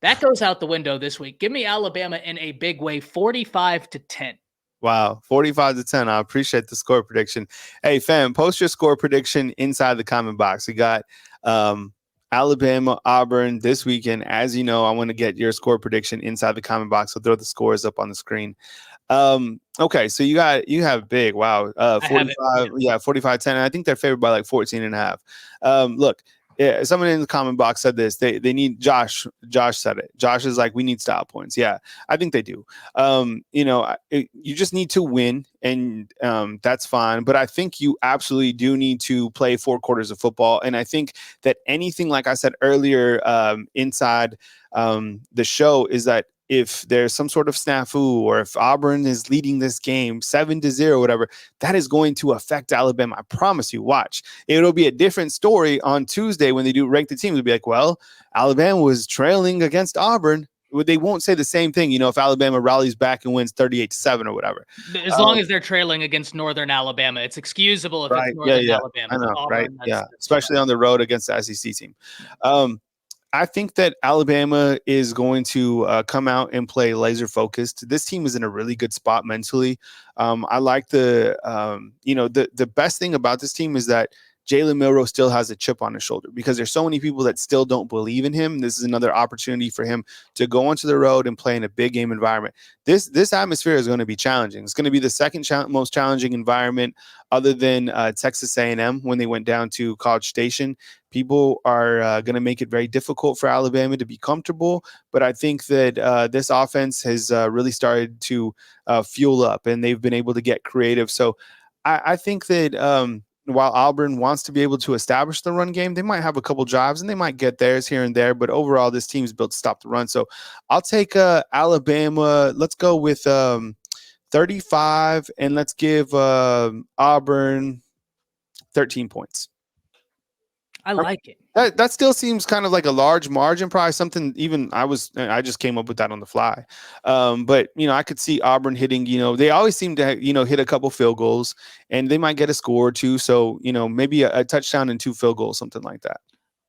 S2: That goes out the window this week. Give me Alabama in a big way, 45-10.
S1: Wow, 45-10. I appreciate the score prediction. Hey, fam, post your score prediction inside the comment box. We got um, Alabama, Auburn this weekend. As you know, I want to get your score prediction inside the comment box. So throw the scores up on the screen. Okay, so you have big. Wow.
S2: I have it.
S1: 45, yeah, 45-10. I think they're favored by like 14 and a half. Look, yeah, someone in the comment box said this. They need Josh. Josh said it. Josh is like, we need style points. Yeah, I think they do. You just need to win, and that's fine. But I think you absolutely do need to play 4 quarters of football. And I think that anything, like I said earlier, inside the show, is that if there's some sort of snafu, or if Auburn is leading this game 7-0, whatever, that is going to affect Alabama. I promise you. Watch. It'll be a different story on Tuesday when they do rank the team. They'll be like, well, Alabama was trailing against Auburn. They won't say the same thing, if Alabama rallies back and wins 38-7 or whatever.
S2: As long as they're trailing against Northern Alabama, it's excusable if it's
S1: Right. Yeah.
S2: Northern
S1: Yeah.
S2: Alabama.
S1: I know. Right.
S2: Auburn,
S1: Yeah.
S2: that's
S1: Especially on the road against the SEC team. Um, I think that Alabama is going to come out and play laser focused. This team is in a really good spot mentally. I like the best thing about this team is that Jalen Milroe still has a chip on his shoulder, because there's so many people that still don't believe in him. This is another opportunity for him to go onto the road and play in a big game environment. This atmosphere is going to be challenging. It's going to be the second most challenging environment, other than Texas A&M when they went down to College Station. People are going to make it very difficult for Alabama to be comfortable. But I think that this offense has really started to fuel up, and they've been able to get creative. So I think that while Auburn wants to be able to establish the run game, they might have a couple drives and they might get theirs here and there. But overall, this team's built to stop the run. So I'll take Alabama. Let's go with 35, and let's give Auburn 13 points.
S2: I like it.
S1: That still seems kind of like a large margin, probably something even I just came up with that on the fly. But I could see Auburn hitting, they always seem to, hit a couple field goals, and they might get a score or two. So, maybe a touchdown and 2 field goals, something like that.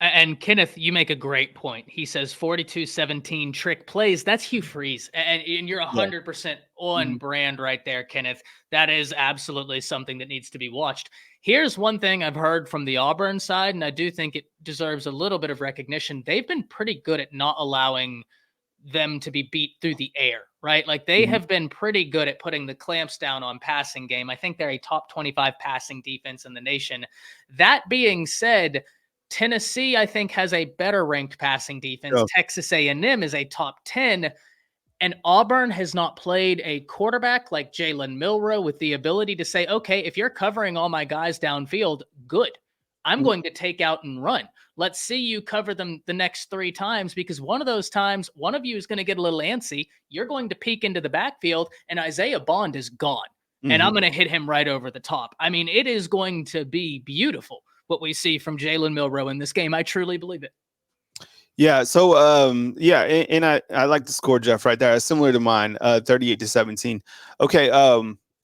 S2: And Kenneth, you make a great point. He says 42-17 trick plays. That's Hugh Freeze. And you're
S1: Yeah.
S2: 100% on
S1: Mhm.
S2: brand right there, Kenneth. That is absolutely something that needs to be watched. Here's one thing I've heard from the Auburn side, and I do think it deserves a little bit of recognition. They've been pretty good at not allowing them to be beat through the air, right? Like, they
S1: Mhm.
S2: have been pretty good at putting the clamps down on passing game. I think they're a top 25 passing defense in the nation. That being said, Tennessee, I think, has a better ranked passing defense.
S1: Yeah.
S2: Texas A&M is a top 10, and Auburn has not played a quarterback like Jalen Milroe with the ability to say, okay, if you're covering all my guys downfield, good. I'm
S1: Mhm.
S2: going to take out and run. Let's see you cover them the next 3 times, because one of those times, one of you is going to get a little antsy. You're going to peek into the backfield, and Isaiah Bond is gone. And I'm
S1: Mhm.
S2: going to hit him right over the top. I mean, it is going to be beautiful what we see from Jalen Milroe in this game. I truly believe it.
S1: Yeah. So, yeah, and I like the score, Jeff, right there. It's similar to mine, 38-17. Okay.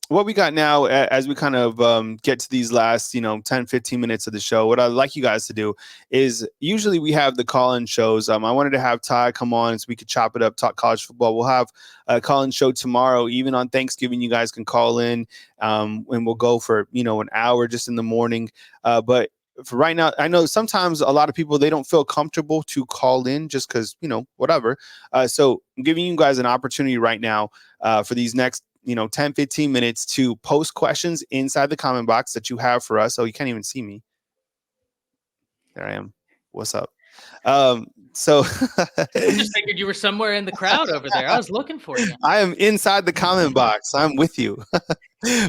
S1: What we got now, as we kind of get to these last, 10, 15 minutes of the show, what I'd like you guys to do is, usually we have the call-in shows. I wanted to have Ty come on so we could chop it up, talk college football. We'll have a call-in show tomorrow, even on Thanksgiving. You guys can call in, and we'll go for, an hour just in the morning. But for right now, I know sometimes a lot of people they don't feel comfortable to call in just because whatever. So I'm giving you guys an opportunity right now for these next 10 15 minutes to post questions inside the comment box that you have for us. Oh, you can't even see me. There I am. What's up? So
S2: I just figured you were somewhere in the crowd over there. I was looking for you.
S1: I am inside the comment box. I'm with you.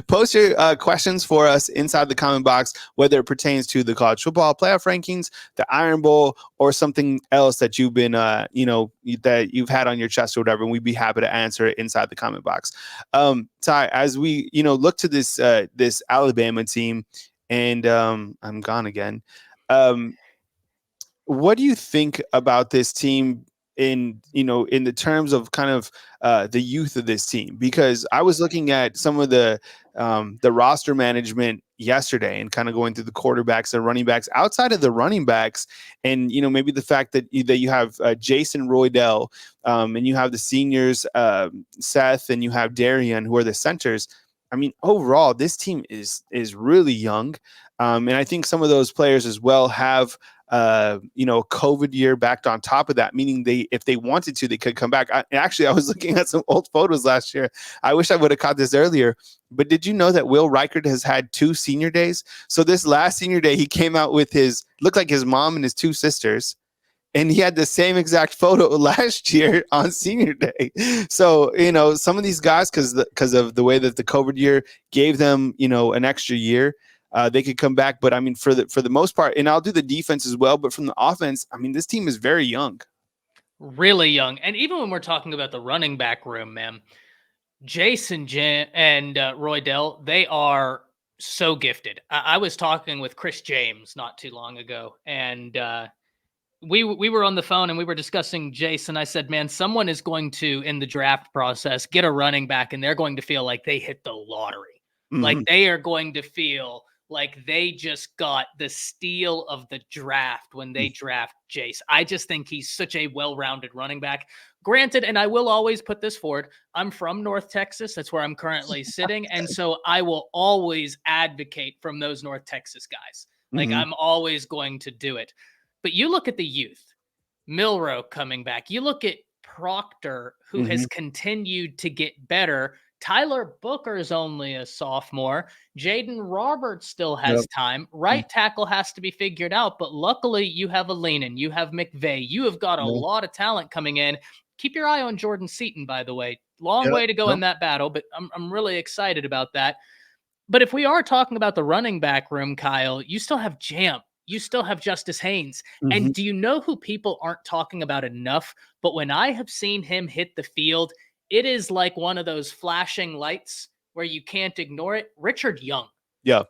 S1: Post your questions for us inside the comment box, whether it pertains to the college football playoff rankings, the Iron Bowl, or something else that you've been, that you've had on your chest or whatever. And we'd be happy to answer it inside the comment box. Ty, as we, look to this Alabama team, and I'm gone again. What do you think about this team in the terms of kind of the youth of this team? Because I was looking at some of the roster management yesterday and kind of going through the quarterbacks and running backs outside of the running backs, and maybe the fact that you have Jason Roydell, and you have the seniors, Seth, and you have Darian, who are the centers. I mean, overall, this team is really young, and I think some of those players as well have COVID year backed on top of that, meaning if they wanted to, they could come back. I was looking at some old photos last year. I wish I would have caught this earlier, but did you know that Will Reichard has had 2 senior days? So this last senior day, he came out with looked like his mom and his 2 sisters. And he had the same exact photo last year on senior day. So, some of these guys, because of the way that the COVID year gave them, an extra year, they could come back. But I mean, for the most part, and I'll do the defense as well. But from the offense, I mean, this team is very young.
S2: Really young. And even when we're talking about the running back room, man, Jason and Roydell, they are so gifted. I was talking with Chris James not too long ago, and we were on the phone and we were discussing Jason. I said, man, someone is going to, in the draft process, get a running back, and they're going to feel like they hit the lottery.
S1: Mm-hmm.
S2: Like they are going to feel like they just got the steal of the draft when they draft Jace. I just think he's such a well-rounded running back. Granted, and I will always put this forward, I'm from North Texas. That's where I'm currently sitting. And so I will always advocate from those North Texas guys. Like I'm always going to do it. But you look at the youth, Milrow coming back. You look at Proctor, who has continued to get better. Tyler Booker is only a sophomore. Jaden Roberts still has time. Right tackle has to be figured out, but luckily you have Alenin, you have McVay. You have got a lot of talent coming in. Keep your eye on Jordan Seaton, by the way. Long way to go in that battle, but I'm really excited about that. But if we are talking about the running back room, Kyle, you still have Jamp. You still have Justice Haynes. And do you know who people aren't talking about enough? But when I have seen him hit the field, it is like one of those flashing lights where you can't ignore it. Richard Young.
S1: Yeah.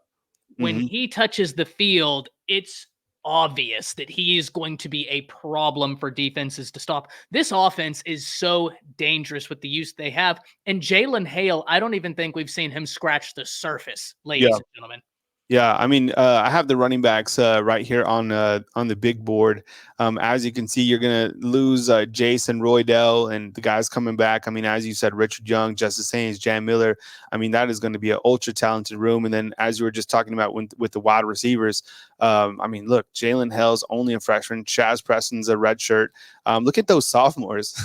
S2: When he touches the field, it's obvious that he is going to be a problem for defenses to stop. This offense is so dangerous with the use they have. And Jalen Hale, I don't even think we've seen him scratch the surface, ladies and gentlemen.
S1: Yeah, I mean, I have the running backs right here on the big board. As you can see, you're going to lose Jason Roydell and the guys coming back. I mean, as you said, Richard Young, Justice Haynes, Jan Miller. I mean, that is going to be an ultra talented room. And then, as you were just talking about with the wide receivers, I mean, look, Jalen Hell's only a freshman. Chaz Preston's a red shirt. Look at those sophomores.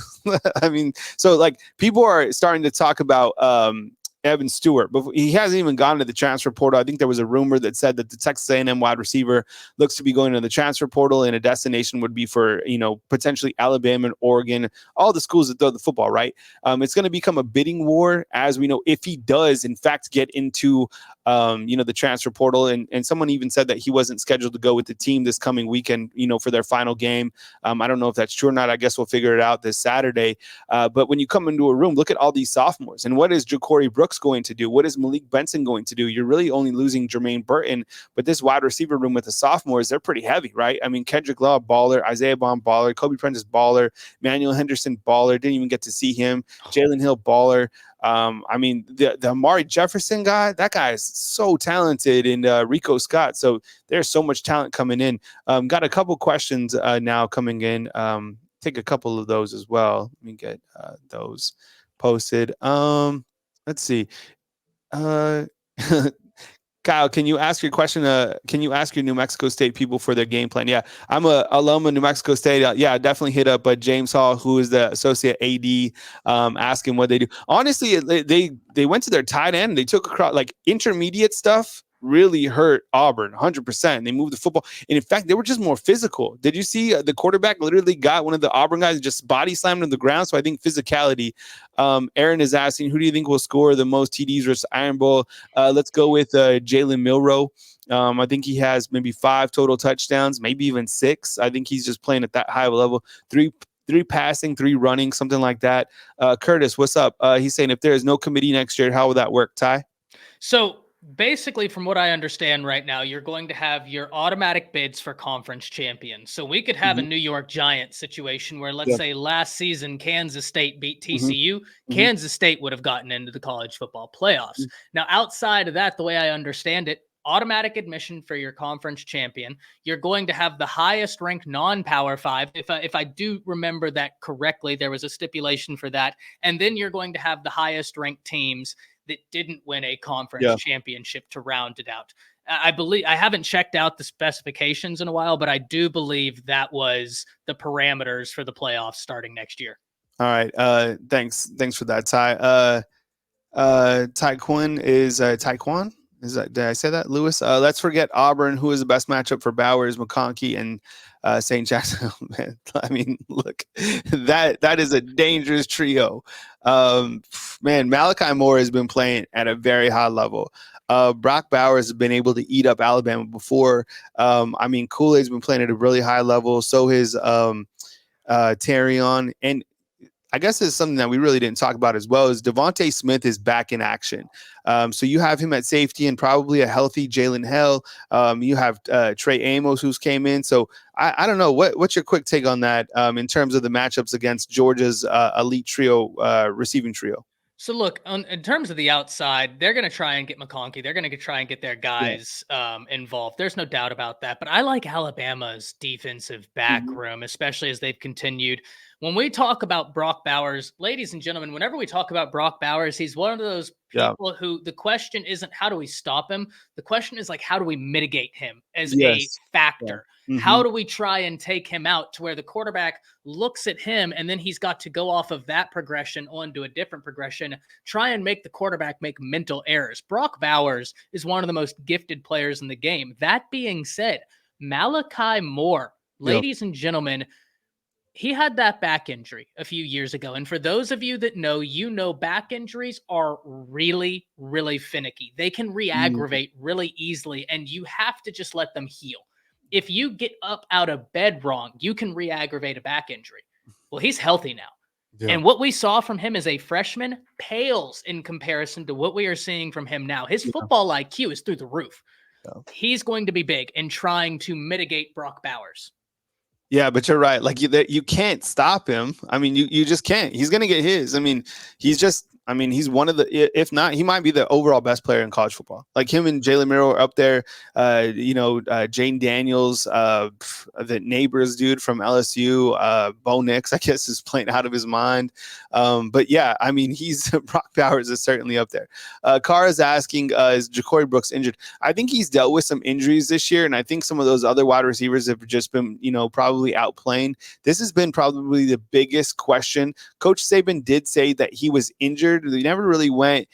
S1: I mean, so like people are starting to talk about Evan Stewart, but he hasn't even gone to the transfer portal. I think there was a rumor that said that the Texas A&M wide receiver looks to be going to the transfer portal, and a destination would be for potentially Alabama and Oregon, all the schools that throw the football. Right? It's going to become a bidding war, as we know, if he does in fact get into the transfer portal. And someone even said that he wasn't scheduled to go with the team this coming weekend, for their final game. I don't know if that's true or not. I guess we'll figure it out this Saturday. But when you come into a room, look at all these sophomores, and what is Ja'Cory Brooks going to do? What is Malik Benson going to do? You're really only losing Jermaine Burton, but this wide receiver room with the sophomores, they're pretty heavy, right? I mean, Kendrick Law, baller. Isaiah Bond, baller. Kobe Prentice, baller. Manuel Henderson, baller. Didn't even get to see him. Jalen Hill, baller. I mean, the Amari Jefferson guy, that guy is so talented, and Rico Scott. So there's so much talent coming in. Got a couple questions now coming in. Take a couple of those as well. Let me get those posted. Let's see. Kyle, can you ask your question? Can you ask your New Mexico State people for their game plan? Yeah, I'm a alum of New Mexico State. Yeah, definitely hit up James Hall, who is the associate AD, ask him what they do. Honestly, they went to their tight end. They took across like intermediate stuff. Really hurt Auburn 100%. They moved the football. And in fact, they were just more physical. Did you see the quarterback literally got one of the Auburn guys and just body slammed on the ground? So I think physicality. Aaron is asking, who do you think will score the most TDs versus Iron Bowl? Let's go with Jalen Milroe. I think he has maybe 5 total touchdowns, maybe even 6. I think he's just playing at that high level. Three passing, 3 running, something like that. Curtis, what's up? He's saying if there is no committee next year, how will that work, Ty?
S2: So basically, from what I understand right now, you're going to have your automatic bids for conference champions. So we could have a New York Giants situation where, let's say last season, Kansas State beat TCU. Kansas State would have gotten into the college football playoffs. Now, outside of that, the way I understand it, automatic admission for your conference champion. You're going to have the highest ranked non-power 5. If I do remember that correctly, there was a stipulation for that. And then you're going to have the highest ranked teams that didn't win a conference championship to round it out. I believe, I haven't checked out the specifications in a while, but I do believe that was the parameters for the playoffs starting next year.
S1: All right. Thanks for that, Ty. Taekwon is Taekwon. Did I say that, Lewis? Let's forget Auburn. Who is the best matchup for Bowers, McConkey, and St. Jackson? Man, I mean, look, that is a dangerous trio. Man, Malachi Moore has been playing at a very high level. Brock Bowers has been able to eat up Alabama before. I mean, Kool-Aid's been playing at a really high level. So has Terrion. And I guess it's something that we really didn't talk about as well is Devontae Smith is back in action. So you have him at safety and probably a healthy Jalen Hell. You have Trey Amos who's came in. So I don't know. What's your quick take on that in terms of the matchups against Georgia's elite trio, receiving trio?
S2: So look, in terms of the outside, they're going to try and get McConkey. They're going to try and get their guys involved. There's no doubt about that. But I like Alabama's defensive back room, especially as they've continued. When we talk about Brock Bowers, ladies and gentlemen, whenever we talk about Brock Bowers, he's one of those people who the question isn't how do we stop him? The question is like, how do we mitigate him as a factor? How do we try and take him out to where the quarterback looks at him and then he's got to go off of that progression onto a different progression, try and make the quarterback make mental errors. Brock Bowers is one of the most gifted players in the game. That being said, Malachi Moore, ladies and gentlemen, he had that back injury a few years ago. And for those of you that know, you know, back injuries are really, really finicky. They can re-aggravate really easily, and you have to just let them heal. If you get up out of bed wrong, you can re-aggravate a back injury. Well, he's healthy now. And what we saw from him as a freshman pales in comparison to what we are seeing from him now. His football IQ is through the roof. He's going to be big in trying to mitigate Brock Bowers.
S1: Yeah, but you're right. Like you can't stop him. I mean, you just can't. He's going to get his. I mean, he's one of the, if not, he might be the overall best player in college football. Like him and Jalen Milroe are up there. Jane Daniels, the neighbors dude from LSU, Bo Nix, I guess, is playing out of his mind. But yeah, I mean, Brock Bowers is certainly up there. Kara's asking, is Ja'Cory Brooks injured? I think he's dealt with some injuries this year, and I think some of those other wide receivers have just been, probably outplaying. This has been probably the biggest question. Coach Saban did say that he was injured. They never really went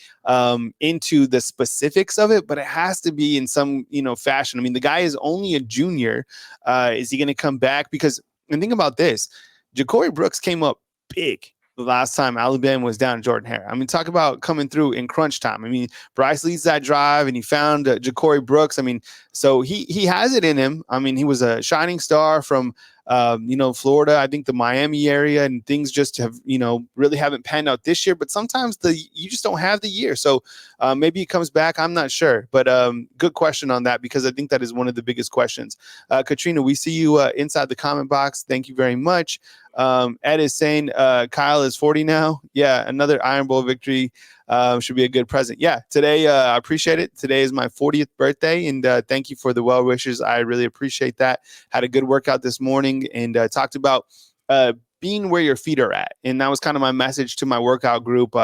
S1: into the specifics of it, but it has to be in some, fashion. I mean, the guy is only a junior. Is he going to come back? And think about this. Ja'Cory Brooks came up big the last time Alabama was down Jordan Hare. I mean, talk about coming through in crunch time. I mean, Bryce leads that drive and he found Ja'Cory Brooks. I mean, so he has it in him. I mean, he was a shining star from, Florida, I think the Miami area, and things just have, really haven't panned out this year, but sometimes you just don't have the year. So maybe he comes back. I'm not sure, but good question on that, because I think that is one of the biggest questions. Katrina, we see you inside the comment box. Thank you very much. Ed is saying Kyle is 40 now. Yeah, another Iron Bowl victory should be a good present. Yeah, today I appreciate it. Today is my 40th birthday, and thank you for the well wishes. I really appreciate that. Had a good workout this morning and talked about being where your feet are at. And that was kind of my message to my workout group,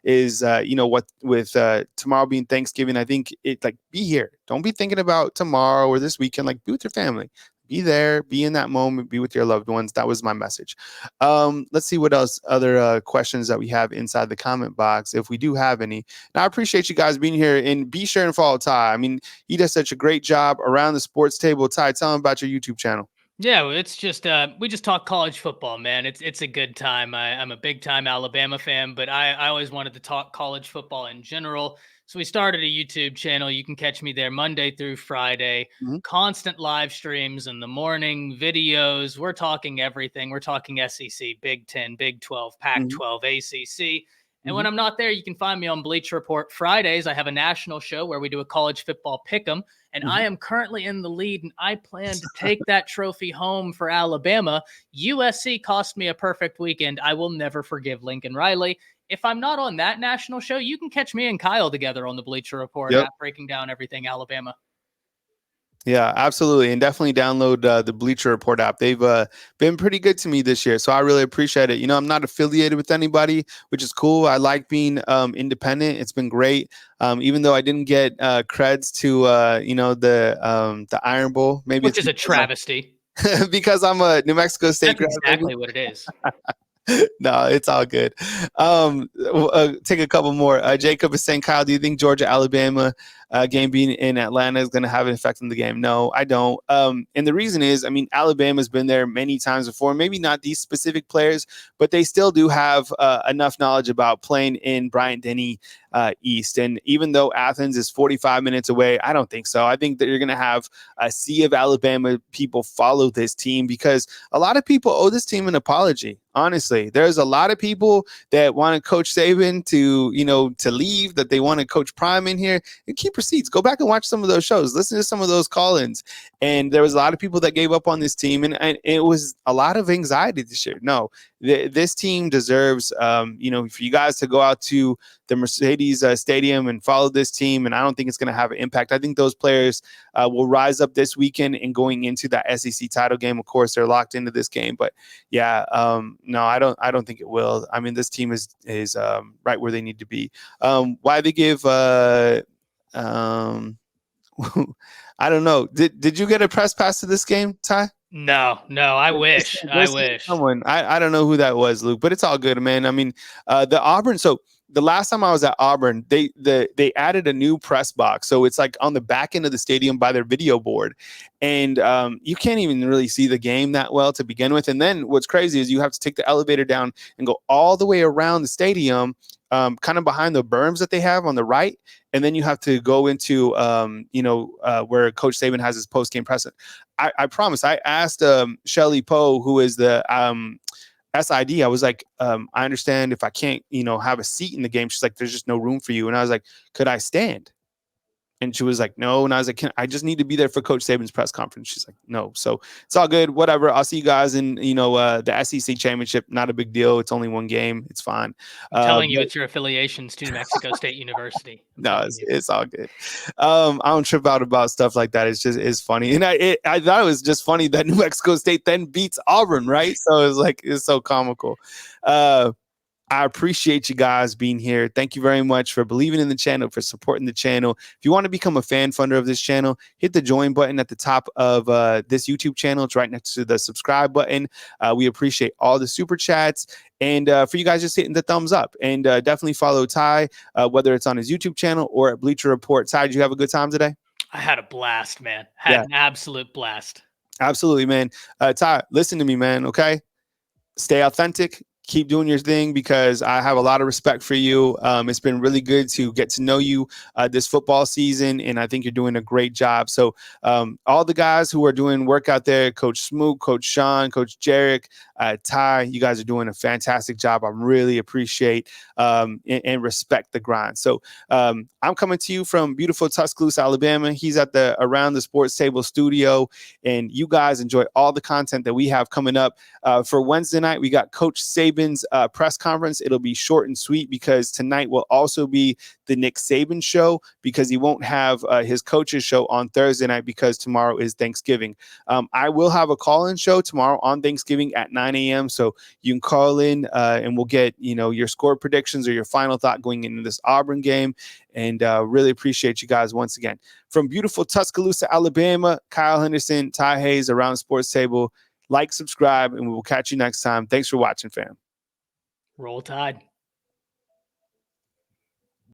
S1: is, what with tomorrow being Thanksgiving, I think it like, be here. Don't be thinking about tomorrow or this weekend, like be with your family. Be there, be in that moment, be with your loved ones. That was my message. Let's see what else, other questions that we have inside the comment box, if we do have any. And I appreciate you guys being here, and be sure and follow Ty. I mean, he does such a great job around the sports table. Ty, tell him about your YouTube channel.
S2: Yeah, well, it's just we just talk college football, man. It's a good time. I'm a big time Alabama fan, but I always wanted to talk college football in general. So we started a YouTube channel. You can catch me there Monday through Friday.
S1: Mhm.
S2: Constant live streams in the morning, videos. We're talking everything. We're talking SEC, Big 10, Big 12, Pac
S1: Mhm.
S2: 12, ACC. And when
S1: Mhm.
S2: I'm not there, you can find me on Bleacher Report Fridays. I have a national show where we do a college football pick 'em, and I
S1: Mhm.
S2: am currently in the lead, and I plan to take that trophy home for Alabama. USC cost me a perfect weekend. I will never forgive Lincoln Riley. If I'm not on that national show, you can catch me and Kyle together on the Bleacher Report
S1: Yep.
S2: app breaking down everything Alabama.
S1: Yeah, absolutely. And definitely download the Bleacher Report app. They've been pretty good to me this year. So I really appreciate it. I'm not affiliated with anybody, which is cool. I like being independent. It's been great. Even though I didn't get creds to, the Iron Bowl. Maybe
S2: Which
S1: it's
S2: is a
S1: because
S2: travesty.
S1: because I'm a New Mexico State
S2: That's
S1: grad, maybe.
S2: exactly what it is.
S1: No, it's all good. Take a couple more. Jacob is saying, Kyle, do you think Georgia Alabama game being in Atlanta is going to have an effect on the game? No, I don't. And the reason is, I mean, Alabama's been there many times before. Maybe not these specific players, but they still do have enough knowledge about playing in Bryant Denny East. And even though Athens is 45 minutes away, I don't think so. I think that you're going to have a sea of Alabama people follow this team, because a lot of people owe this team an apology. Honestly, there's a lot of people that want Coach Saban to leave, that they want to Coach Prime in here, and keep receipts. Go back and watch some of those shows. Listen to some of those call-ins. And there was a lot of people that gave up on this team, and it was a lot of anxiety this year. No, this team deserves, for you guys to go out to the Mercedes Stadium and follow this team. And I don't think it's going to have an impact. I think those players will rise up this weekend and going into that SEC title game. Of course, they're locked into this game, but yeah, no, I don't think it will. I mean, this team is right where they need to be. Why they give um, I don't know. Did you get a press pass to this game, Ty?
S2: No, I wish.
S1: They're
S2: I
S1: saying
S2: wish.
S1: someone. I don't know who that was, Luke, but it's all good, man. I mean, the Auburn. So the last time I was at Auburn, they added a new press box. So it's like on the back end of the stadium by their video board, and you can't even really see the game that well to begin with. And then what's crazy is you have to take the elevator down and go all the way around the stadium, kind of behind the berms that they have on the right, and then you have to go into where Coach Saban has his post game presser. I promise. I asked Shelly Poe, who is the SID. I was like, I understand if I can't, have a seat in the game. She's like, there's just no room for you. And I was like, could I stand? And she was like, no. And I was like, I just need to be there for Coach Saban's press conference. She's like, no. So it's all good. Whatever. I'll see you guys in, the SEC championship. Not a big deal. It's only one game. It's fine.
S2: I'm telling you,
S1: But
S2: it's your affiliations to New Mexico State University. I'm
S1: no,
S2: telling
S1: it's,
S2: you.
S1: it's all good. I don't trip out about stuff like that. It's funny. And I thought it was just funny that New Mexico State then beats Auburn, right? So it's so comical. I appreciate you guys being here. Thank you very much for believing in the channel, for supporting the channel. If you want to become a fan funder of this channel, hit the join button at the top of this YouTube channel. It's right next to the subscribe button. We appreciate all the super chats. And for you guys just hitting the thumbs up. And definitely follow Ty, whether it's on his YouTube channel or at Bleacher Report. Ty, did you have a good time today?
S2: I had a blast, man.
S1: Yeah,
S2: Had an absolute blast.
S1: absolutely, man. Ty, listen to me, man, okay? Stay authentic. Keep doing your thing, because I have a lot of respect for you. It's been really good to get to know you this football season, and I think you're doing a great job. So all the guys who are doing work out there, Coach Smoot, Coach Sean, Coach Jarek, Ty, you guys are doing a fantastic job. I really appreciate and respect the grind. So I'm coming to you from beautiful Tuscaloosa, Alabama. He's at the Around the Sports Table studio, and you guys enjoy all the content that we have coming up. For Wednesday night, we got Coach Saban's press conference. It'll be short and sweet, because tonight will also be the Nick Saban show, because he won't have his coaches show on Thursday night, because tomorrow is Thanksgiving. I will have a call-in show tomorrow on Thanksgiving at 9 9 a.m. So you can call in and we'll get, your score predictions or your final thought going into this Auburn game. And really appreciate you guys once again. From beautiful Tuscaloosa, Alabama, Kyle Henderson, Ty Hayes, Around the Sports Table. Like, subscribe, and we will catch you next time. Thanks for watching, fam.
S2: Roll Tide.